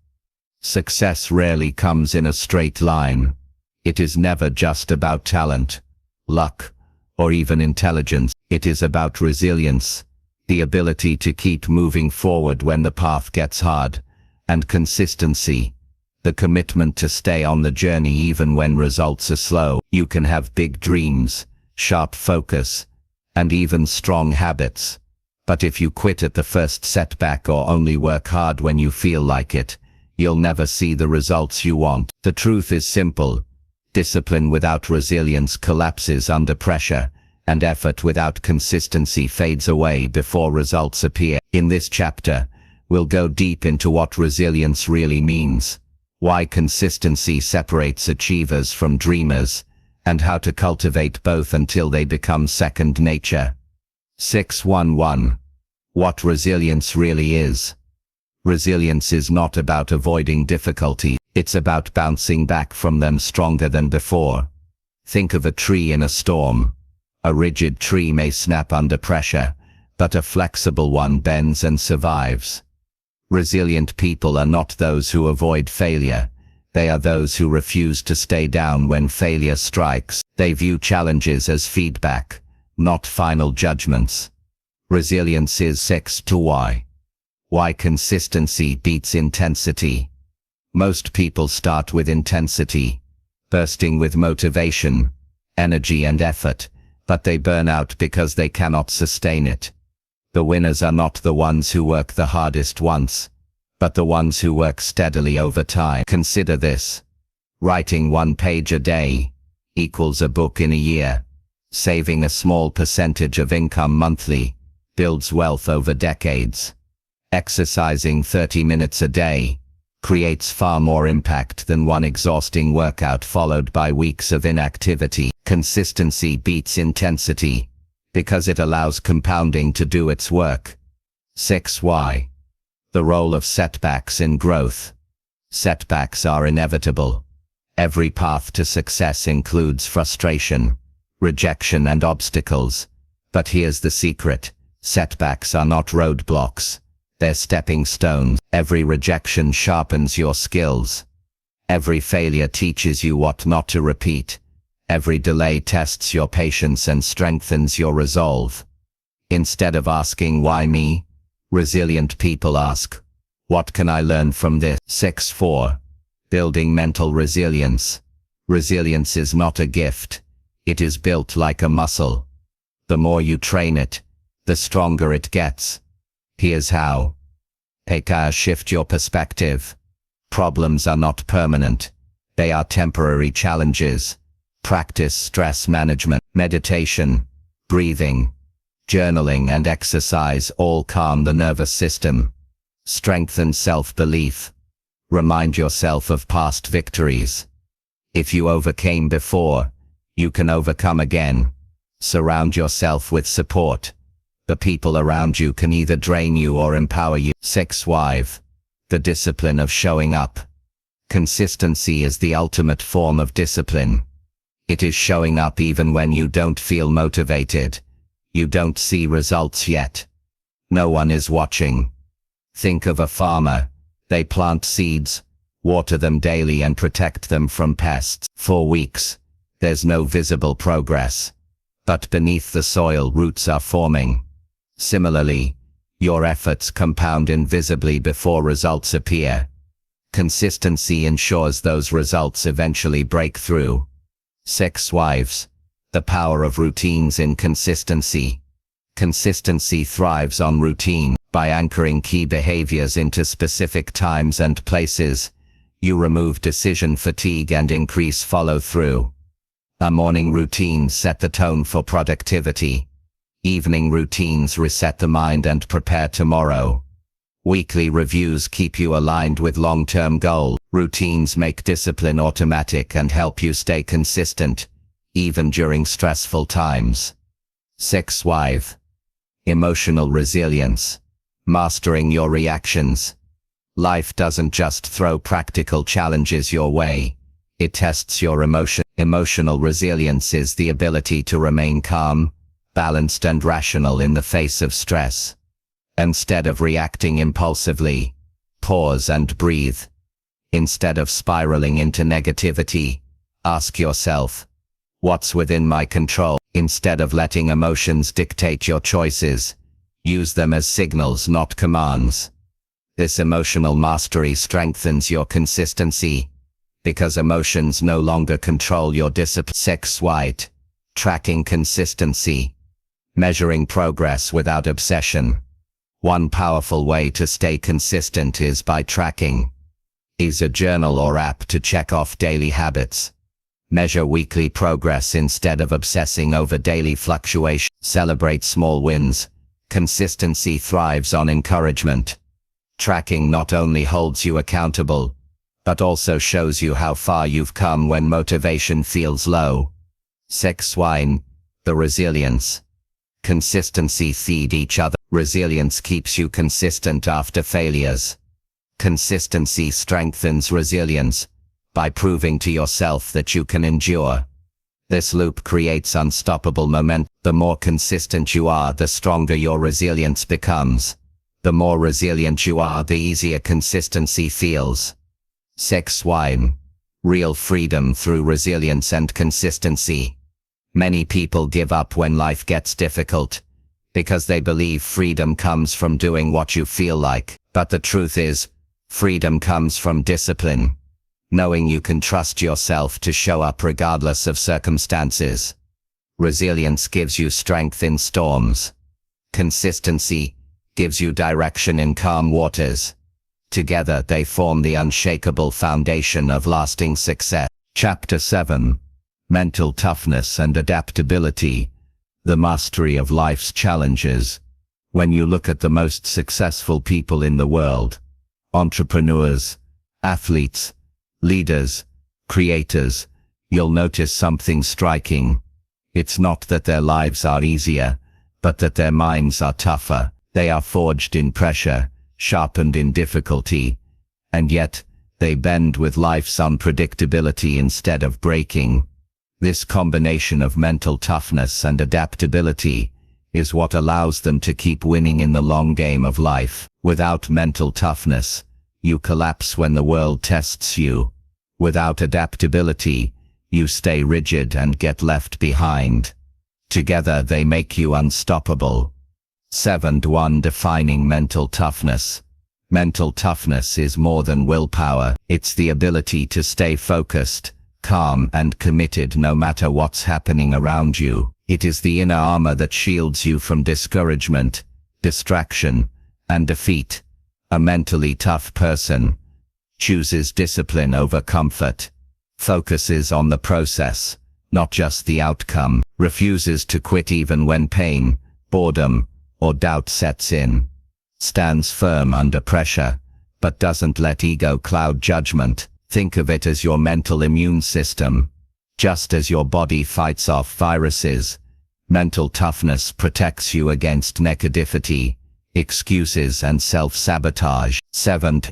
Speaker 1: Success rarely comes in a straight line. It is never just about talent, luck, or even intelligence. It is about resilience, the ability to keep moving forward when the path gets hard, and consistency, the commitment to stay on the journey even when results are slow. You can have big dreams, sharp focus, and even strong habits. But if you quit at the first setback or only work hard when you feel like it, you'll never see the results you want. The truth is simple. Discipline without resilience collapses under pressure, and effort without consistency fades away before results appear. In this chapter, we'll go deep into what resilience really means, why consistency separates achievers from dreamers, and how to cultivate both until they become second nature. 611. What resilience really is. Resilience is not about avoiding difficulty, it's about bouncing back from them stronger than before. Think of a tree in a storm. A rigid tree may snap under pressure, but a flexible one bends and survives. Resilient people are not those who avoid failure. They are those who refuse to stay down when failure strikes. They view challenges as feedback, not final judgments. Resilience is 6 to why. Why consistency beats intensity. Most people start with intensity, bursting with motivation, energy and effort, but they burn out because they cannot sustain it. The winners are not the ones who work the hardest once, but the ones who work steadily over time. Consider this. Writing 1 page a day equals a book in a year. Saving a small percentage of income monthly builds wealth over decades. Exercising 30 minutes a day creates far more impact than one exhausting workout followed by weeks of inactivity. Consistency beats intensity, because it allows compounding to do its work. 6 why. The role of setbacks in growth. Setbacks are inevitable. Every path to success includes frustration, rejection and obstacles. But here's the secret. Setbacks are not roadblocks. They're stepping stones. Every rejection sharpens your skills. Every failure teaches you what not to repeat. Every delay tests your patience and strengthens your resolve. Instead of asking why me, resilient people ask, what can I learn from this? 6-4. Building mental resilience. Resilience is not a gift. It is built like a muscle. The more you train it, the stronger it gets. Here's how. Shift your perspective. Problems are not permanent. They are temporary challenges. Practice stress management, meditation, breathing, journaling and exercise all calm the nervous system. Strengthen self-belief. Remind yourself of past victories. If you overcame before, you can overcome again. Surround yourself with support. The people around you can either drain you or empower you. 6-5. The discipline of showing up. Consistency is the ultimate form of discipline. It is showing up even when you don't feel motivated. You don't see results yet. No one is watching. Think of a farmer. They plant seeds, water them daily and protect them from pests. For weeks, there's no visible progress. But beneath the soil, roots are forming. Similarly, your efforts compound invisibly before results appear. Consistency ensures those results eventually break through. 6 wives. The power of routines in consistency. Consistency thrives on routine. By anchoring key behaviors into specific times and places, you remove decision fatigue and increase follow-through. A morning routine set the tone for productivity. Evening routines reset the mind and prepare tomorrow. Weekly reviews keep you aligned with long-term goals. Routines make discipline automatic and help you stay consistent, even during stressful times. 6 wife. Emotional resilience. Mastering your reactions. Life doesn't just throw practical challenges your way. It tests your emotion. Emotional resilience is the ability to remain calm, balanced and rational in the face of stress. Instead of reacting impulsively, pause and breathe. Instead of spiraling into negativity, Ask yourself, what's within my control? Instead of letting emotions dictate your choices, use them as signals, not commands. This emotional mastery strengthens your consistency, because emotions no longer control your discipline. 6. White. Tracking consistency. Measuring progress without obsession. One powerful way to stay consistent is by tracking. Use a journal or app to check off daily habits. Measure weekly progress instead of obsessing over daily fluctuations. Celebrate small wins. Consistency thrives on encouragement. Tracking not only holds you accountable, but also shows you how far you've come when motivation feels low. 6. Wine. The resilience. Consistency feed each other. Resilience keeps you consistent after failures. Consistency strengthens resilience by proving to yourself that you can endure. This loop creates unstoppable momentum. The more consistent you are, the stronger your resilience becomes. The more resilient you are, the easier consistency feels. 6. Wine. Real freedom through resilience and consistency. Many people give up when life gets difficult, because they believe freedom comes from doing what you feel like. But the truth is, freedom comes from discipline. Knowing you can trust yourself to show up regardless of circumstances. Resilience gives you strength in storms. Consistency gives you direction in calm waters. Together they form the unshakable foundation of lasting success. Chapter 7. Mental toughness and adaptability. The mastery of life's challenges. When you look at the most successful people in the world, entrepreneurs, athletes, leaders, creators, you'll notice something striking. It's not that their lives are easier, but that their minds are tougher. They are forged in pressure, sharpened in difficulty, and yet, they bend with life's unpredictability instead of breaking. This combination of mental toughness and adaptability is what allows them to keep winning in the long game of life. Without mental toughness, you collapse when the world tests you. Without adaptability, you stay rigid and get left behind. Together they make you unstoppable. 7. 1. Defining mental toughness. Mental toughness is more than willpower. It's the ability to stay focused, calm and committed no matter what's happening around you. It is the inner armor that shields you from discouragement, distraction, and defeat. A mentally tough person chooses discipline over comfort, focuses on the process, not just the outcome, refuses to quit even when pain, boredom, or doubt sets in, stands firm under pressure, but doesn't let ego cloud judgment. Think of it as your mental immune system. Just as your body fights off viruses, mental toughness protects you against negativity, excuses and self-sabotage. 7.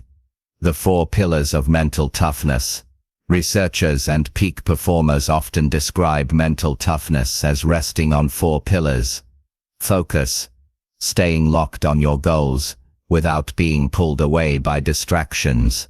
Speaker 1: The 4 pillars of mental toughness. Researchers and peak performers often describe mental toughness as resting on 4 pillars. Focus. Staying locked on your goals, without being pulled away by distractions.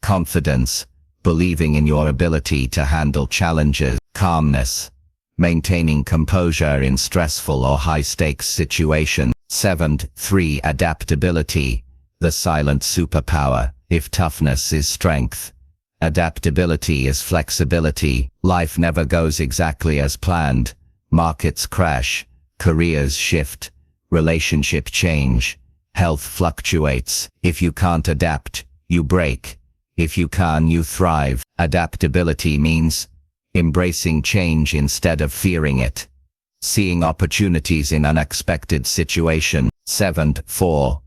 Speaker 1: Confidence. Believing in your ability to handle challenges. Calmness. Maintaining composure in stressful or high-stakes situations. 7. 3. Adaptability. The silent superpower. If toughness is strength, adaptability is flexibility. Life never goes exactly as planned. Markets crash, careers shift, relationship change, health fluctuates. If you can't adapt, you break. If you can, you thrive. Adaptability means embracing change instead of fearing it. Seeing opportunities in unexpected situations. 7. 4.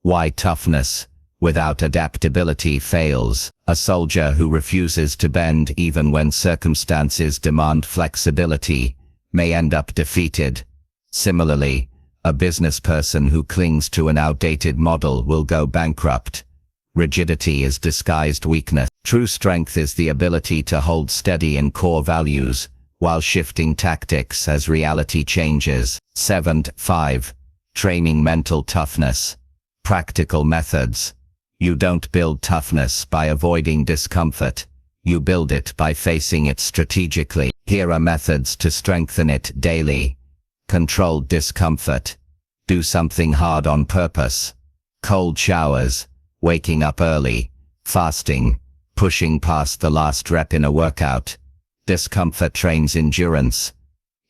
Speaker 1: Why toughness without adaptability fails. A soldier who refuses to bend even when circumstances demand flexibility may end up defeated. Similarly, a business person who clings to an outdated model will go bankrupt. Rigidity is disguised weakness. True strength is the ability to hold steady in core values, while shifting tactics as reality changes. 7. 5. Training mental toughness. Practical methods. You don't build toughness by avoiding discomfort. You build it by facing it strategically. Here are methods to strengthen it daily. Controlled discomfort. Do something hard on purpose. Cold showers. Waking up early. Fasting. Pushing past the last rep in a workout. Discomfort trains endurance.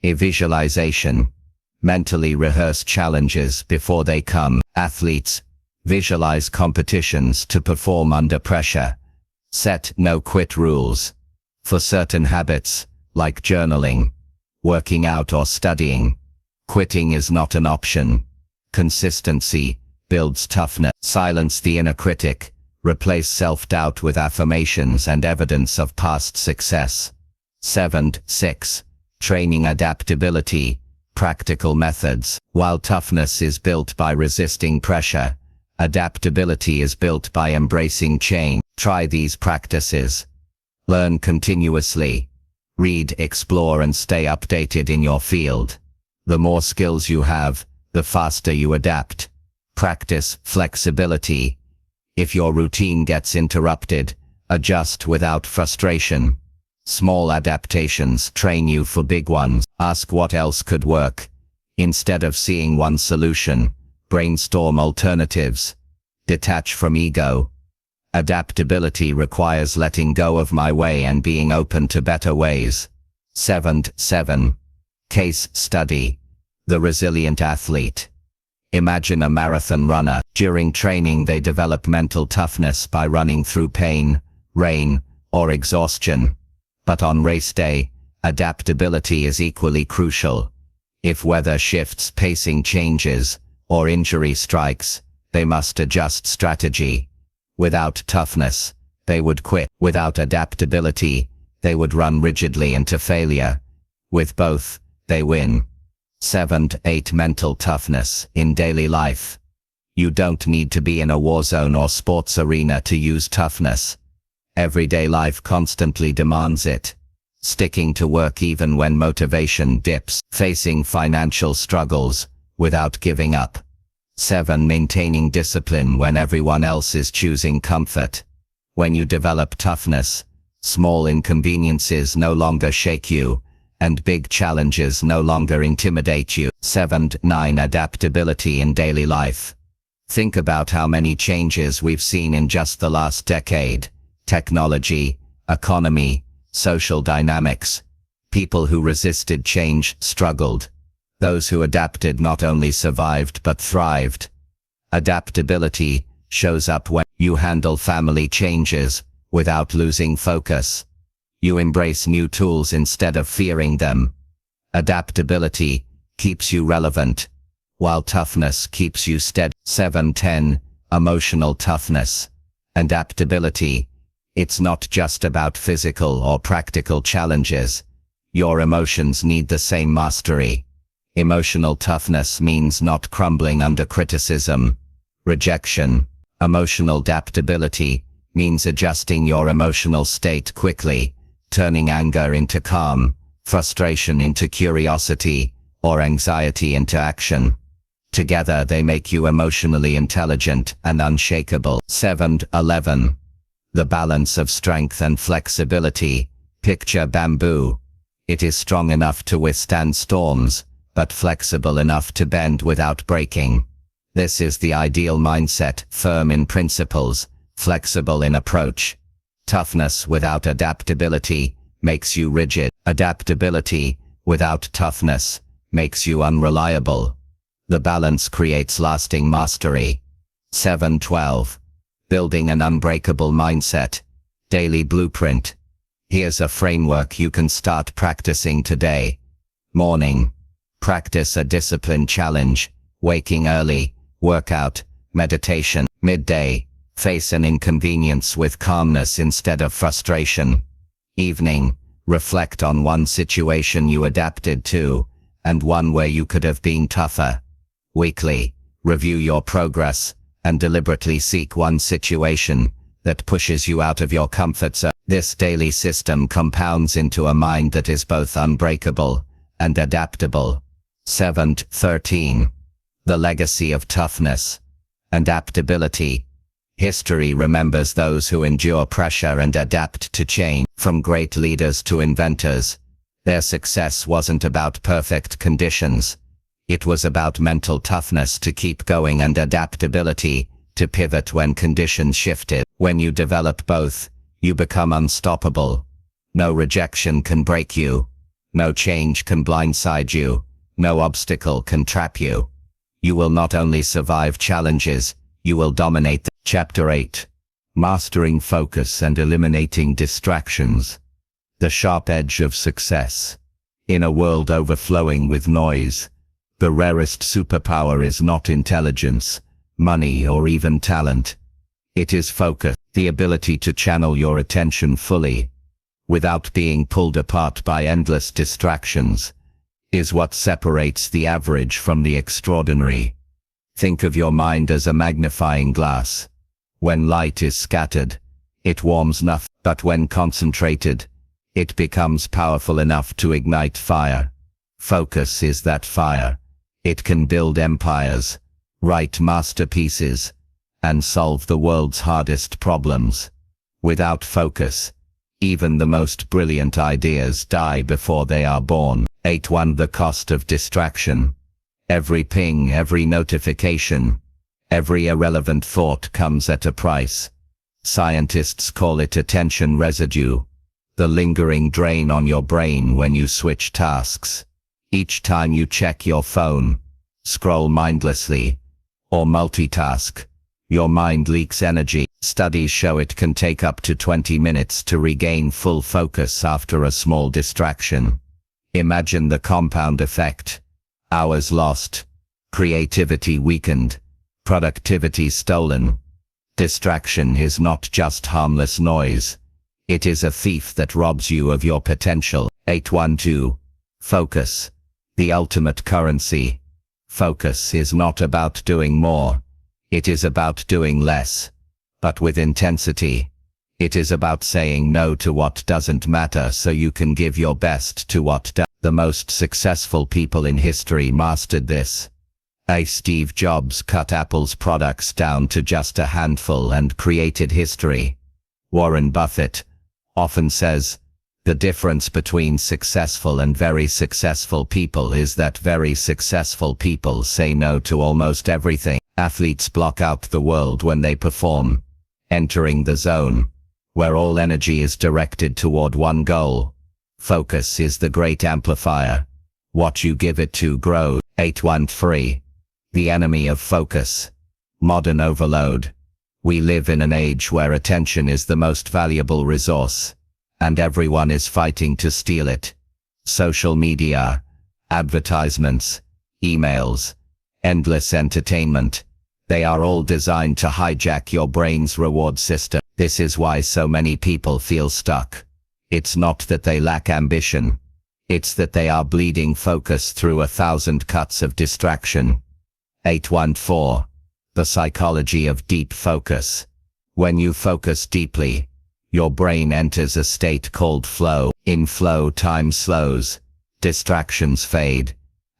Speaker 1: Visualization. Mentally rehearse challenges before they come. Athletes. Visualize competitions to perform under pressure. Set no-quit rules. For certain habits, like journaling, working out or studying, quitting is not an option. Consistency builds toughness. Silence the inner critic. Replace self-doubt with affirmations and evidence of past success. 6. Training adaptability. Practical methods. While toughness is built by resisting pressure, adaptability is built by embracing change. Try these practices. Learn continuously. Read, explore, and stay updated in your field. The more skills you have, the faster you adapt. Practice flexibility. If your routine gets interrupted, adjust without frustration. Small adaptations train you for big ones. Ask what else could work. Instead of seeing one solution, brainstorm alternatives. Detach from ego. Adaptability requires letting go of my way and being open to better ways. 7. Case study. The resilient athlete. Imagine a marathon runner. During training they develop mental toughness by running through pain, rain, or exhaustion. But on race day, adaptability is equally crucial. If weather shifts, pacing changes, or injury strikes, they must adjust strategy. Without toughness, they would quit. Without adaptability, they would run rigidly into failure. With both, they win. 8. Mental toughness in daily life. You don't need to be in a war zone or sports arena to use toughness. Everyday life constantly demands it. Sticking to work even when motivation dips. Facing financial struggles without giving up. 7. Maintaining discipline when everyone else is choosing comfort. When you develop toughness, small inconveniences no longer shake you, and big challenges no longer intimidate you. 9. Adaptability in daily life. Think about how many changes we've seen in just the last decade. Technology, economy, social dynamics. People who resisted change struggled. Those who adapted not only survived but thrived. Adaptability shows up when you handle family changes without losing focus. You embrace new tools instead of fearing them. Adaptability keeps you relevant, while toughness keeps you steady. 10. Emotional toughness. Adaptability. It's not just about physical or practical challenges. Your emotions need the same mastery. Emotional toughness means not crumbling under criticism, rejection. Emotional adaptability means adjusting your emotional state quickly, turning anger into calm, frustration into curiosity, or anxiety into action. Together they make you emotionally intelligent and unshakable. 11. The balance of strength and flexibility. Picture bamboo. It is strong enough to withstand storms, but flexible enough to bend without breaking. This is the ideal mindset, firm in principles, flexible in approach. Toughness without adaptability makes you rigid. Adaptability without toughness makes you unreliable. The balance creates lasting mastery. 12. Building an unbreakable mindset. Daily blueprint. Here's a framework you can start practicing today. Morning. Practice a discipline challenge. Waking early. Workout. Meditation. Midday. Face an inconvenience with calmness instead of frustration. Evening. Reflect on one situation you adapted to, and one where you could have been tougher. Weekly. Review your progress, and deliberately seek one situation that pushes you out of your comfort zone. This daily system compounds into a mind that is both unbreakable and adaptable. 13. The legacy of toughness. Adaptability. History remembers those who endure pressure and adapt to change. From great leaders to inventors, their success wasn't about perfect conditions. It was about mental toughness to keep going and adaptability to pivot when conditions shifted. When you develop both, you become unstoppable. No rejection can break you. No change can blindside you. No obstacle can trap you. You will not only survive challenges, you will dominate them. Chapter 8. Mastering Focus and Eliminating Distractions. The Sharp Edge of Success. In a world overflowing with noise, the rarest superpower is not intelligence, money, or even talent. It is focus, the ability to channel your attention fully, without being pulled apart by endless distractions, is what separates the average from the extraordinary. Think of your mind as a magnifying glass. When light is scattered, it warms nothing, but when concentrated, it becomes powerful enough to ignite fire. Focus is that fire. It can build empires, write masterpieces, and solve the world's hardest problems. Without focus, even the most brilliant ideas die before they are born. 8.1 The Cost of Distraction. Every ping, every notification, every irrelevant thought comes at a price. Scientists call it attention residue, the lingering drain on your brain when you switch tasks. Each time you check your phone, scroll mindlessly, or multitask, your mind leaks energy. Studies show it can take up to 20 minutes to regain full focus after a small distraction. Imagine the compound effect. Hours lost, creativity weakened, productivity stolen. Distraction is not just harmless noise. It is a thief that robs you of your potential. 8.12. Focus. The ultimate currency. Focus is not about doing more. It is about doing less, but with intensity. It is about saying no to what doesn't matter so you can give your best to what does. The most successful people in history mastered this. Steve Jobs cut Apple's products down to just a handful and created history. Warren Buffett often says, the difference between successful and very successful people is that very successful people say no to almost everything. Athletes block out the world when they perform, entering the zone, where all energy is directed toward one goal. Focus is the great amplifier. What you give it to grows. 8.13. The enemy of focus. Modern overload. We live in an age where attention is the most valuable resource, and everyone is fighting to steal it. Social media, advertisements, emails, endless entertainment. They are all designed to hijack your brain's reward system. This is why so many people feel stuck. It's not that they lack ambition. It's that they are bleeding focus through 1,000 cuts of distraction. 8.14. The psychology of deep focus. When you focus deeply, your brain enters a state called flow. In flow, time slows, distractions fade,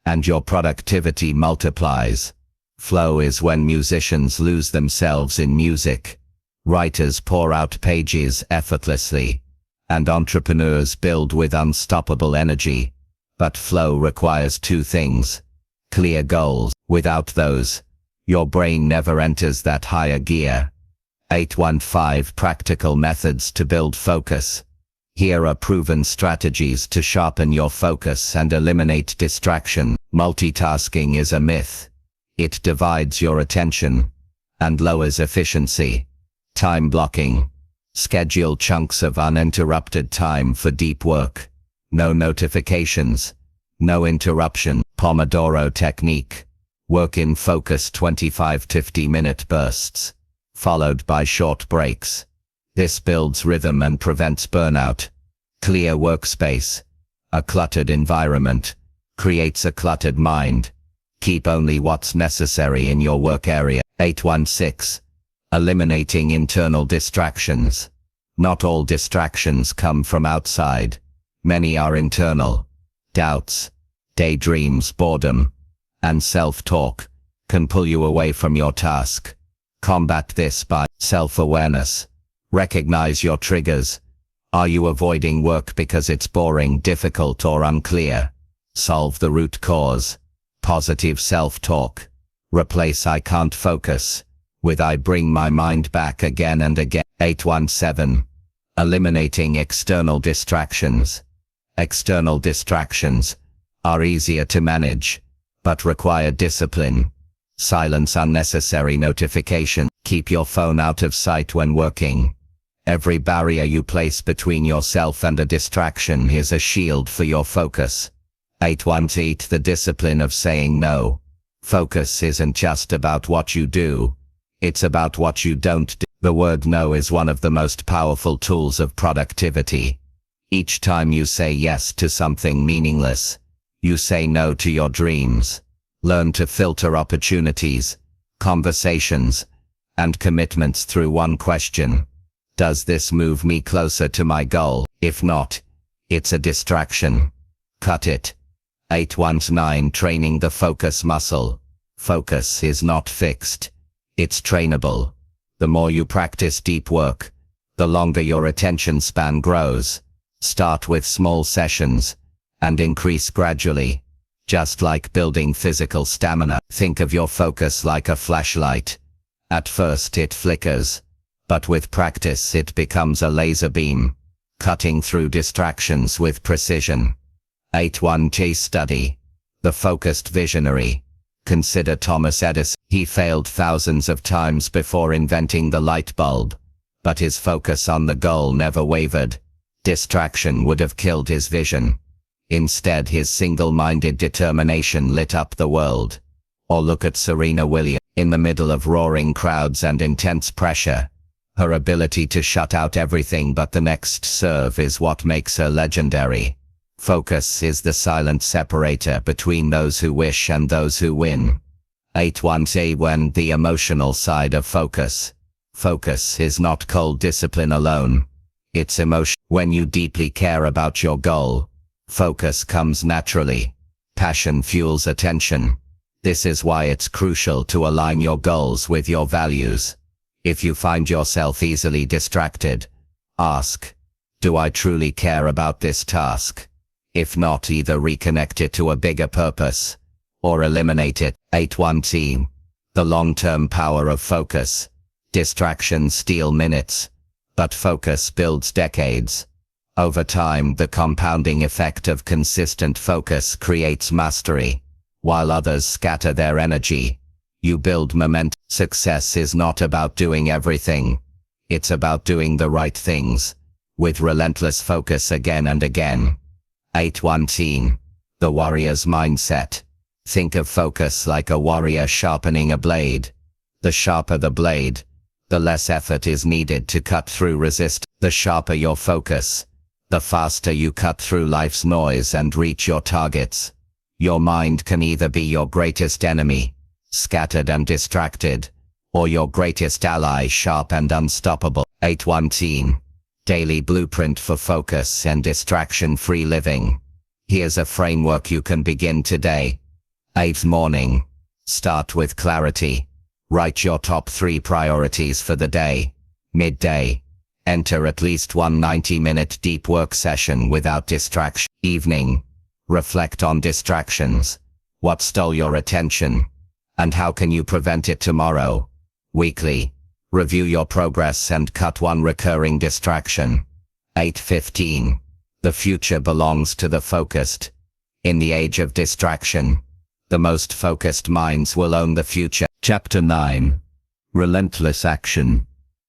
Speaker 1: and your productivity multiplies. Flow is when musicians lose themselves in music, writers pour out pages effortlessly, and entrepreneurs build with unstoppable energy. But flow requires two things: clear goals. Without those, your brain never enters that higher gear. 8.15 Practical methods to build focus. Here are proven strategies to sharpen your focus and eliminate distraction. Multitasking is a myth. It divides your attention and lowers efficiency. Time blocking. Schedule chunks of uninterrupted time for deep work. No notifications. No interruption. Pomodoro technique. Work in focus 25-50-minute bursts, followed by short breaks. This builds rhythm and prevents burnout. Clear workspace. A cluttered environment creates a cluttered mind. Keep only what's necessary in your work area. 8.16. Eliminating internal distractions. Not all distractions come from outside. Many are internal. Doubts, daydreams, boredom, and self-talk can pull you away from your task. Combat this by self-awareness. Recognize your triggers. Are you avoiding work because it's boring, difficult, or unclear? Solve the root cause. Positive self-talk. Replace "I can't focus" with "I bring my mind back again and again." 817. Eliminating external distractions. External distractions are easier to manage, but require discipline. Silence unnecessary notifications. Keep your phone out of sight when working. Every barrier you place between yourself and a distraction is a shield for your focus. 818. The discipline of saying no. Focus isn't just about what you do, it's about what you don't do. The word no is one of the most powerful tools of productivity. Each time you say yes to something meaningless, you say no to your dreams. Learn to filter opportunities, conversations, and commitments through one question. Does this move me closer to my goal? If not, it's a distraction. Cut it. 819. Training the focus muscle. Focus is not fixed. It's trainable. The more you practice deep work, the longer your attention span grows. Start with small sessions and increase gradually. Just like building physical stamina, think of your focus like a flashlight. At first it flickers, but with practice it becomes a laser beam, cutting through distractions with precision. 8.1 Case study. The focused visionary. Consider Thomas Edison. He failed thousands of times before inventing the light bulb, but his focus on the goal never wavered. Distraction would have killed his vision. Instead, his single-minded determination lit up the world. Or look at Serena Williams. In the middle of roaring crowds and intense pressure, her ability to shut out everything but the next serve is what makes her legendary. Focus is the silent separator between those who wish and those who win. 8.1 The emotional side of focus. Focus is not cold discipline alone. It's emotion. When you deeply care about your goal, focus comes naturally. Passion fuels attention. This is why it's crucial to align your goals with your values. If you find yourself easily distracted, ask, do I truly care about this task? If not, either reconnect it to a bigger purpose, or eliminate it. 8.1 The long-term power of focus. Distractions steal minutes, but focus builds decades. Over time, the compounding effect of consistent focus creates mastery. While others scatter their energy, you build momentum. Success is not about doing everything. It's about doing the right things, with relentless focus again and again. 8.1 The warrior's mindset. Think of focus like a warrior sharpening a blade. The sharper the blade, the less effort is needed to cut through resistance. The sharper your focus, the faster you cut through life's noise and reach your targets. Your mind can either be your greatest enemy, scattered and distracted, or your greatest ally, sharp and unstoppable. 8.1 Daily blueprint for focus and distraction-free living. Here's a framework you can begin today. 8th morning. Start with clarity. Write your top 3 priorities for the day. Midday. Enter at least one 90-minute deep work session without distraction. Evening. Reflect on distractions. What stole your attention? And how can you prevent it tomorrow? Weekly. Review your progress and cut one recurring distraction. 8.15 The future belongs to the focused. In the age of distraction, the most focused minds will own the future. Chapter 9. Relentless action.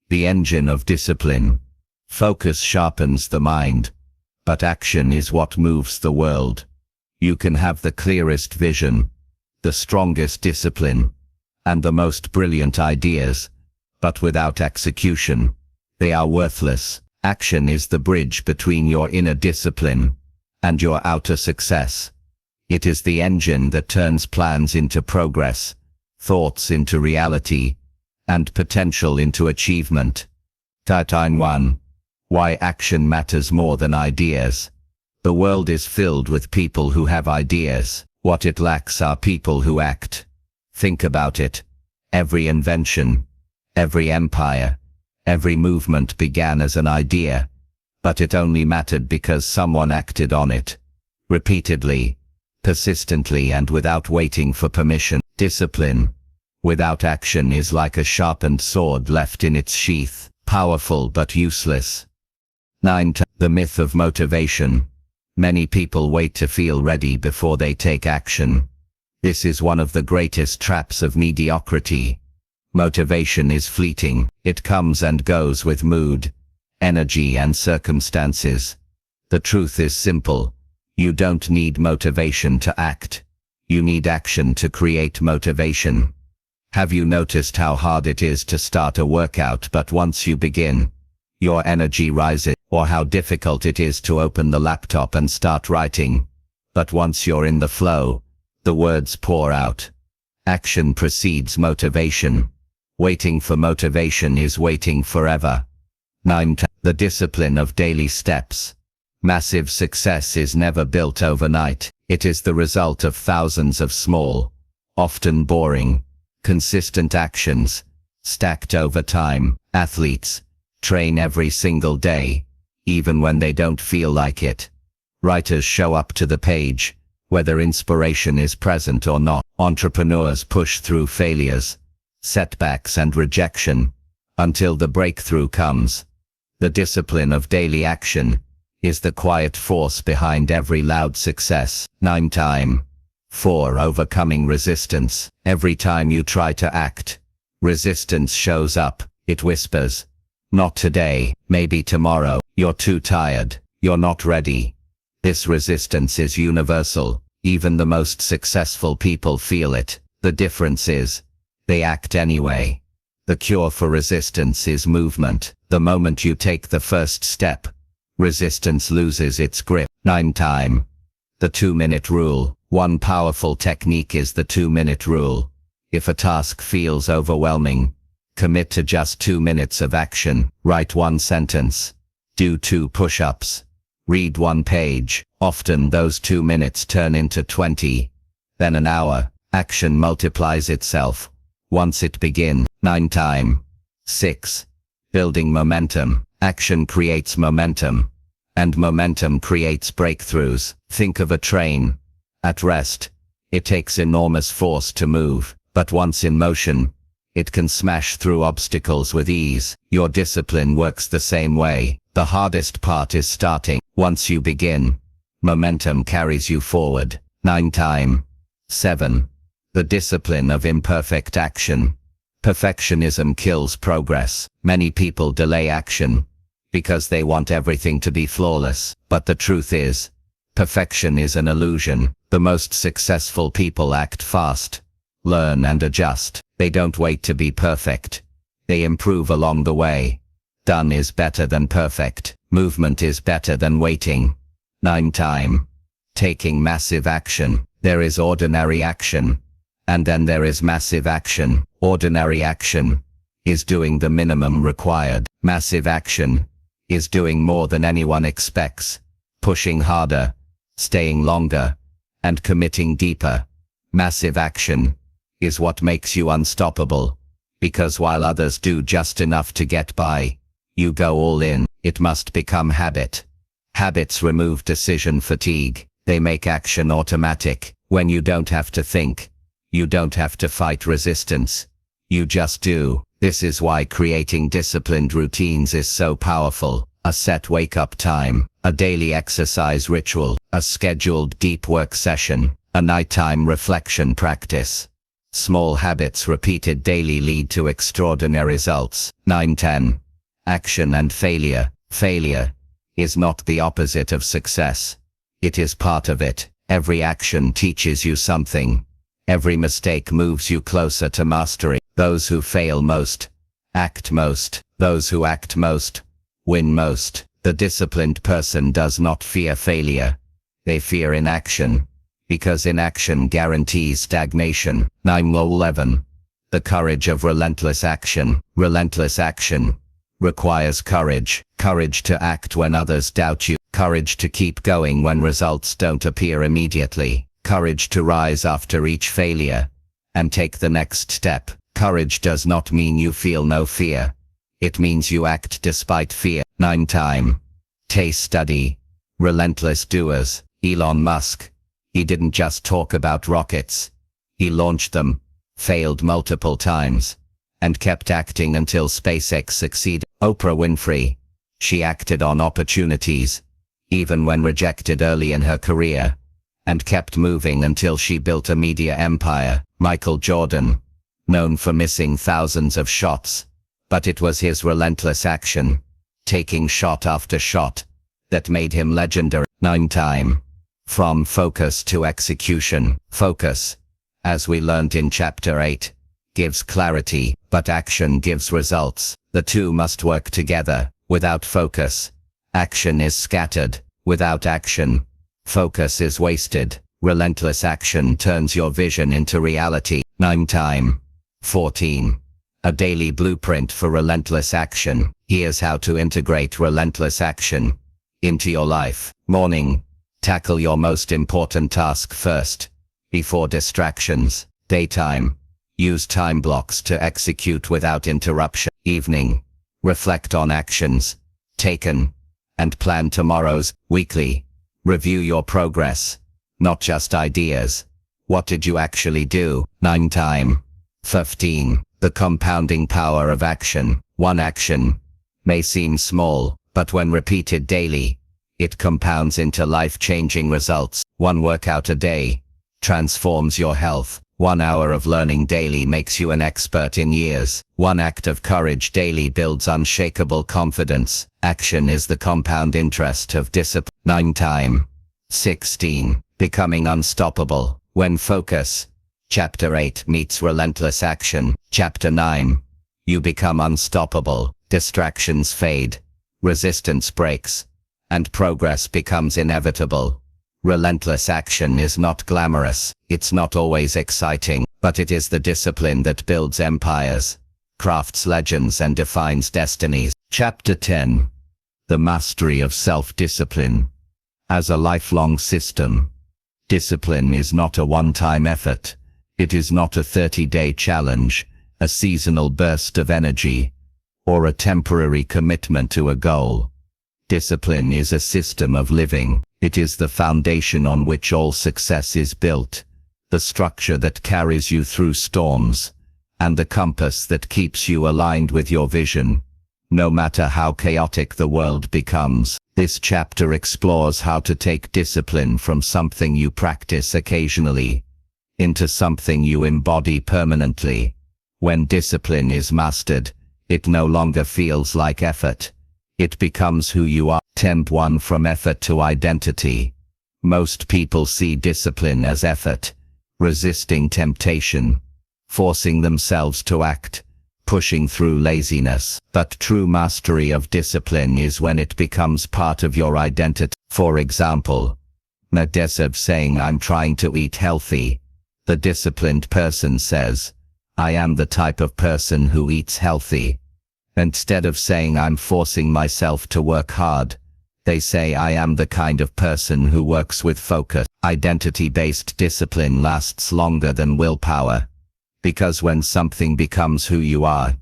Speaker 1: The engine of discipline. Focus sharpens the mind, but action is what moves the world. You can have the clearest vision, the strongest discipline, and the most brilliant ideas, but without execution, they are worthless. Action is the bridge between your inner discipline and your outer success. It is the engine that turns plans into progress, thoughts into reality, and potential into achievement. 1. Why action matters more than ideas. The world is filled with people who have ideas. What it lacks are people who act. Think about it. Every invention, every empire, every movement began as an idea. but it only mattered because someone acted on it. Repeatedly, persistently, and without waiting for permission. Discipline without action is like a sharpened sword left in its sheath, powerful but useless. 9. The myth of motivation. Many people wait to feel ready before they take action. This is one of the greatest traps of mediocrity. Motivation is fleeting. It comes and goes with mood, energy, and circumstances. The truth is simple. You don't need motivation to act. You need action to create motivation. Have you noticed how hard it is to start a workout, but once you begin, your energy rises? Or how difficult it is to open the laptop and start writing, but once you're in the flow, the words pour out. Action precedes motivation. Waiting for motivation is waiting forever. 9. The discipline of daily steps. Massive success is never built overnight. It is the result of thousands of small, often boring, consistent actions, stacked over time. Athletes train every single day, even when they don't feel like it. Writers show up to the page, whether inspiration is present or not. Entrepreneurs push through failures, setbacks, and rejection, until the breakthrough comes. The discipline of daily action is the quiet force behind every loud success. 9. 4. Overcoming resistance. Every time you try to act, resistance shows up. It whispers, "Not today, maybe tomorrow. You're too tired. You're not ready." This resistance is universal. Even the most successful people feel it. The difference is, they act anyway. The cure for resistance is movement. The moment you take the first step, resistance loses its grip. 9. The 2-minute rule. One powerful technique is the 2-minute rule. If a task feels overwhelming, commit to just 2 minutes of action. Write 1 sentence. Do 2 push-ups. Read 1 page. Often those 2 minutes turn into 20, then an hour. Action multiplies itself once it begins. 9. 6. Building momentum. Action creates momentum, and momentum creates breakthroughs. Think of a train. At rest, it takes enormous force to move, but once in motion, it can smash through obstacles with ease. Your discipline works the same way. The hardest part is starting. Once you begin, momentum carries you forward. 9. 7. The discipline of imperfect action. Perfectionism kills progress. Many people delay action because they want everything to be flawless. But the truth is, perfection is an illusion. The most successful people act fast, learn, and adjust. They don't wait to be perfect. They improve along the way. Done is better than perfect. Movement is better than waiting. 9. Taking massive action. There is ordinary action, and then there is massive action. Ordinary action is doing the minimum required. Massive action is doing more than anyone expects, pushing harder, staying longer, and committing deeper. Massive action is what makes you unstoppable, because while others do just enough to get by, you go all in. It must become habit. Habits remove decision fatigue. They make action automatic. When you don't have to think, you don't have to fight resistance. You just do. This is why creating disciplined routines is so powerful. A set wake-up time, a daily exercise ritual, a scheduled deep work session, a nighttime reflection practice. Small habits repeated daily lead to extraordinary results. 9. Action and failure. Failure is not the opposite of success. It is part of it. Every action teaches you something. Every mistake moves you closer to mastery. Those who fail most act most. Those who act most win most. The disciplined person does not fear failure. They fear inaction, because inaction guarantees stagnation. 9. The courage of relentless action. Relentless action requires courage. Courage to act when others doubt you. Courage to keep going when results don't appear immediately. Courage to rise after each failure and take the next step. Courage does not mean you feel no fear. It means you act despite fear. 9. Case study. Relentless doers. Elon Musk. He didn't just talk about rockets. He launched them, failed multiple times, and kept acting until SpaceX succeeded. Oprah Winfrey. She acted on opportunities, even when rejected early in her career, and kept moving until she built a media empire. Michael Jordan. Known for missing thousands of shots, but it was his relentless action, taking shot after shot, that made him legendary. 9. From focus to execution. Focus, as we learned in Chapter 8, gives clarity, but action gives results. The two must work together. Without focus, action is scattered. Without action, focus is wasted. Relentless action turns your vision into reality. 9. 14. A daily blueprint for relentless action. Here's how to integrate relentless action into your life. Morning. Tackle your most important task first, before distractions. Daytime. Use time blocks to execute without interruption. Evening. Reflect on actions taken and plan tomorrow's. Weekly. Review your progress, not just ideas. What did you actually do? 9. 15. The compounding power of action. One action may seem small, but when repeated daily, it compounds into life-changing results. One workout a day transforms your health. 1 hour of learning daily makes you an expert in years. One act of courage daily builds unshakable confidence. Action is the compound interest of discipline. 9. 16. Becoming unstoppable. When focus. Chapter 8 meets relentless action. Chapter 9. You become unstoppable. Distractions fade. Resistance breaks. And progress becomes inevitable. Relentless action is not glamorous. It's not always exciting, but it is the discipline that builds empires, crafts legends, and defines destinies. Chapter 10. The mastery of self-discipline. As a lifelong system, discipline is not a one-time effort. It is not a 30-day challenge, a seasonal burst of energy, or a temporary commitment to a goal. Discipline is a system of living. It is the foundation on which all success is built, the structure that carries you through storms, and the compass that keeps you aligned with your vision, no matter how chaotic the world becomes. This chapter explores how to take discipline from something you practice occasionally into something you embody permanently. When discipline is mastered, it no longer feels like effort. It becomes who you are. 10. From effort to identity. Most people see discipline as effort, resisting temptation, forcing themselves to act, pushing through laziness. But true mastery of discipline is when it becomes part of your identity. For example, instead of saying I'm trying to eat healthy, the disciplined person says, I am the type of person who eats healthy. Instead of saying I'm forcing myself to work hard, they say I am the kind of person who works with focus. Identity-based discipline lasts longer than willpower, because when something becomes who you are,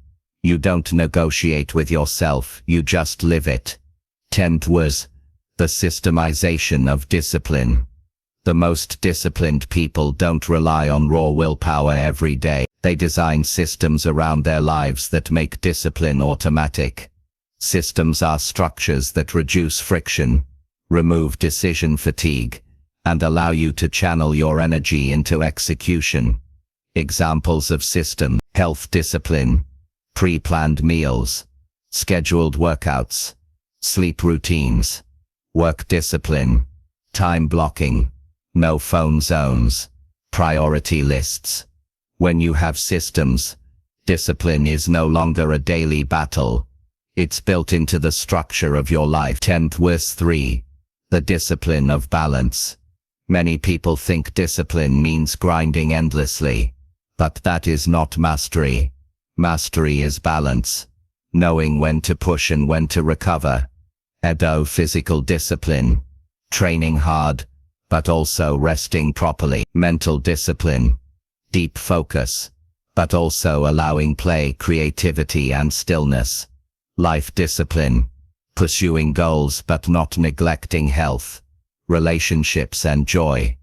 Speaker 1: you don't negotiate with yourself, you just live it. 10th was the systemization of discipline. The most disciplined people don't rely on raw willpower every day. They design systems around their lives that make discipline automatic. Systems are structures that reduce friction, remove decision fatigue, and allow you to channel your energy into execution. Examples of system: health discipline, pre-planned meals, scheduled workouts, sleep routines. Work discipline, time blocking, no phone zones, priority lists. When you have systems, discipline is no longer a daily battle. It's built into the structure of your life. 10th verse 3. The discipline of balance. Many people think discipline means grinding endlessly, but that is not mastery. Mastery is balance, knowing when to push and when to recover. Physical discipline, training hard, but also resting properly. Mental discipline, deep focus, but also allowing play, creativity, and stillness. Life discipline, Pursuing goals but not neglecting health, relationships and joy.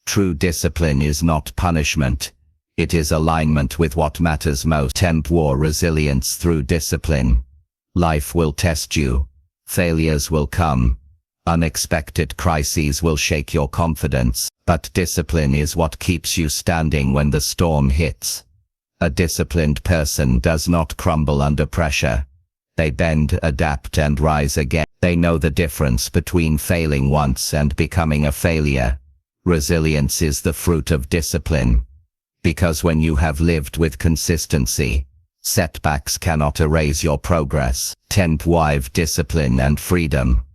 Speaker 1: True discipline is not punishment. It is alignment with what matters most. Temp war resilience through discipline. Life will test you. Failures will come. Unexpected crises will shake your confidence. But discipline is what keeps you standing when the storm hits. A disciplined person does not crumble under pressure. They bend, adapt and rise again. They know the difference between failing once and becoming a failure. Resilience is the fruit of discipline. Because when you have lived with consistency, setbacks cannot erase your progress. 10th Wife discipline and freedom.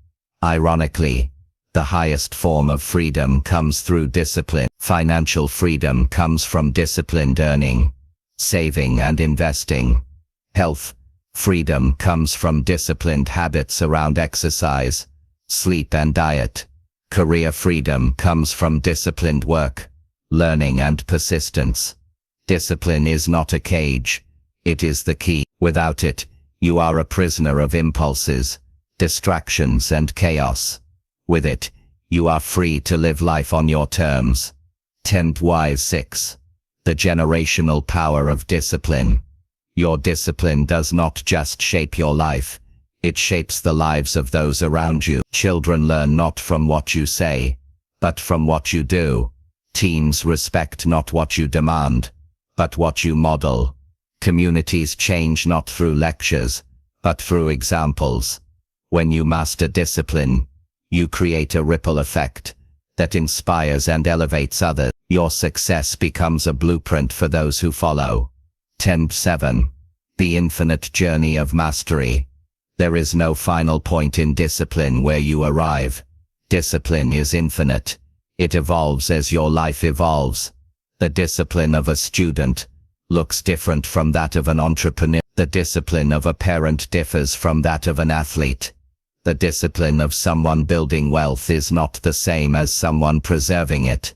Speaker 1: Ironically, the highest form of freedom comes through discipline. Financial freedom comes from disciplined earning, saving and investing. Health freedom comes from disciplined habits around exercise, sleep and diet. Career freedom comes from disciplined work, learning and persistence. Discipline is not a cage. It is the key. Without it, you are a prisoner of impulses, distractions and chaos. With it, you are free to live life on your terms. 10th Wives 6. The generational power of discipline. Your discipline does not just shape your life, it shapes the lives of those around you. Children learn not from what you say, but from what you do. Teens respect not what you demand, but what you model. Communities change not through lectures, but through examples. When you master discipline, you create a ripple effect that inspires and elevates others. Your success becomes a blueprint for those who follow. 10.7. The infinite journey of mastery. There is no final point in discipline where you arrive. Discipline is infinite. It evolves as your life evolves. The discipline of a student looks different from that of an entrepreneur. The discipline of a parent differs from that of an athlete. The discipline of someone building wealth is not the same as someone preserving it.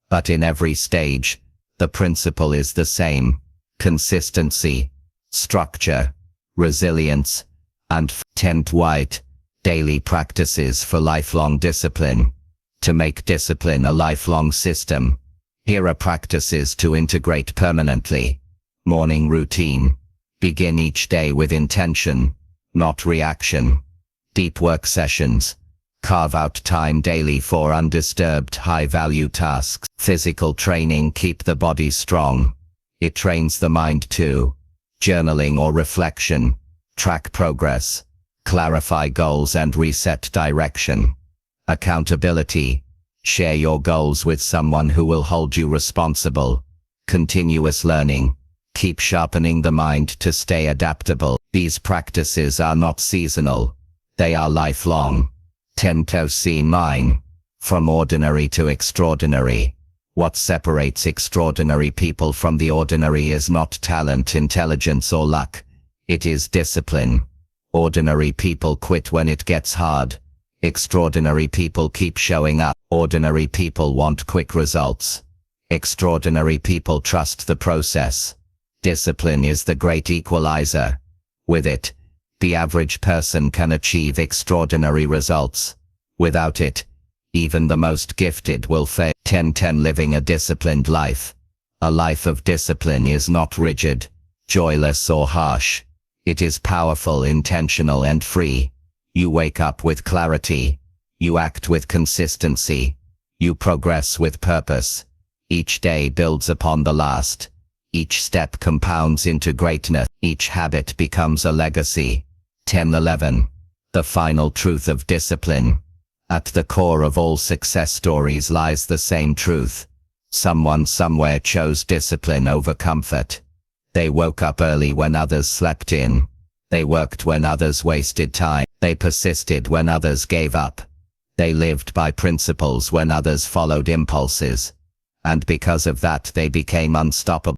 Speaker 1: But in every stage, the principle is the same: consistency, structure, resilience, and 10th White, daily practices for lifelong discipline. To make discipline a lifelong system, here are practices to integrate permanently. Morning routine. Begin each day with intention, not reaction. Deep work sessions. Carve out time daily for undisturbed high-value tasks. Physical training. Keep the body strong. It trains the mind too. Journaling or reflection. Track progress. Clarify goals and reset direction. Accountability. Share your goals with someone who will hold you responsible. Continuous learning. Keep sharpening the mind to stay adaptable. These practices are not seasonal. They are lifelong. 10.9. From ordinary to extraordinary. What separates extraordinary people from the ordinary is not talent, intelligence or luck. It is discipline. Ordinary people quit when it gets hard. Extraordinary people keep showing up. Ordinary people want quick results. Extraordinary people trust the process. Discipline is the great equalizer. With it, the average person can achieve extraordinary results. Without it, even the most gifted will fail. 10.10. Living a disciplined life. A life of discipline is not rigid, joyless or harsh. It is powerful, intentional and free. You wake up with clarity. You act with consistency. You progress with purpose. Each day builds upon the last. Each step compounds into greatness. Each habit becomes a legacy. 10.11. The final truth of discipline. At the core of all success stories lies the same truth. Someone somewhere chose discipline over comfort. They woke up early when others slept in. They worked when others wasted time. They persisted when others gave up. They lived by principles when others followed impulses. And because of that they became unstoppable.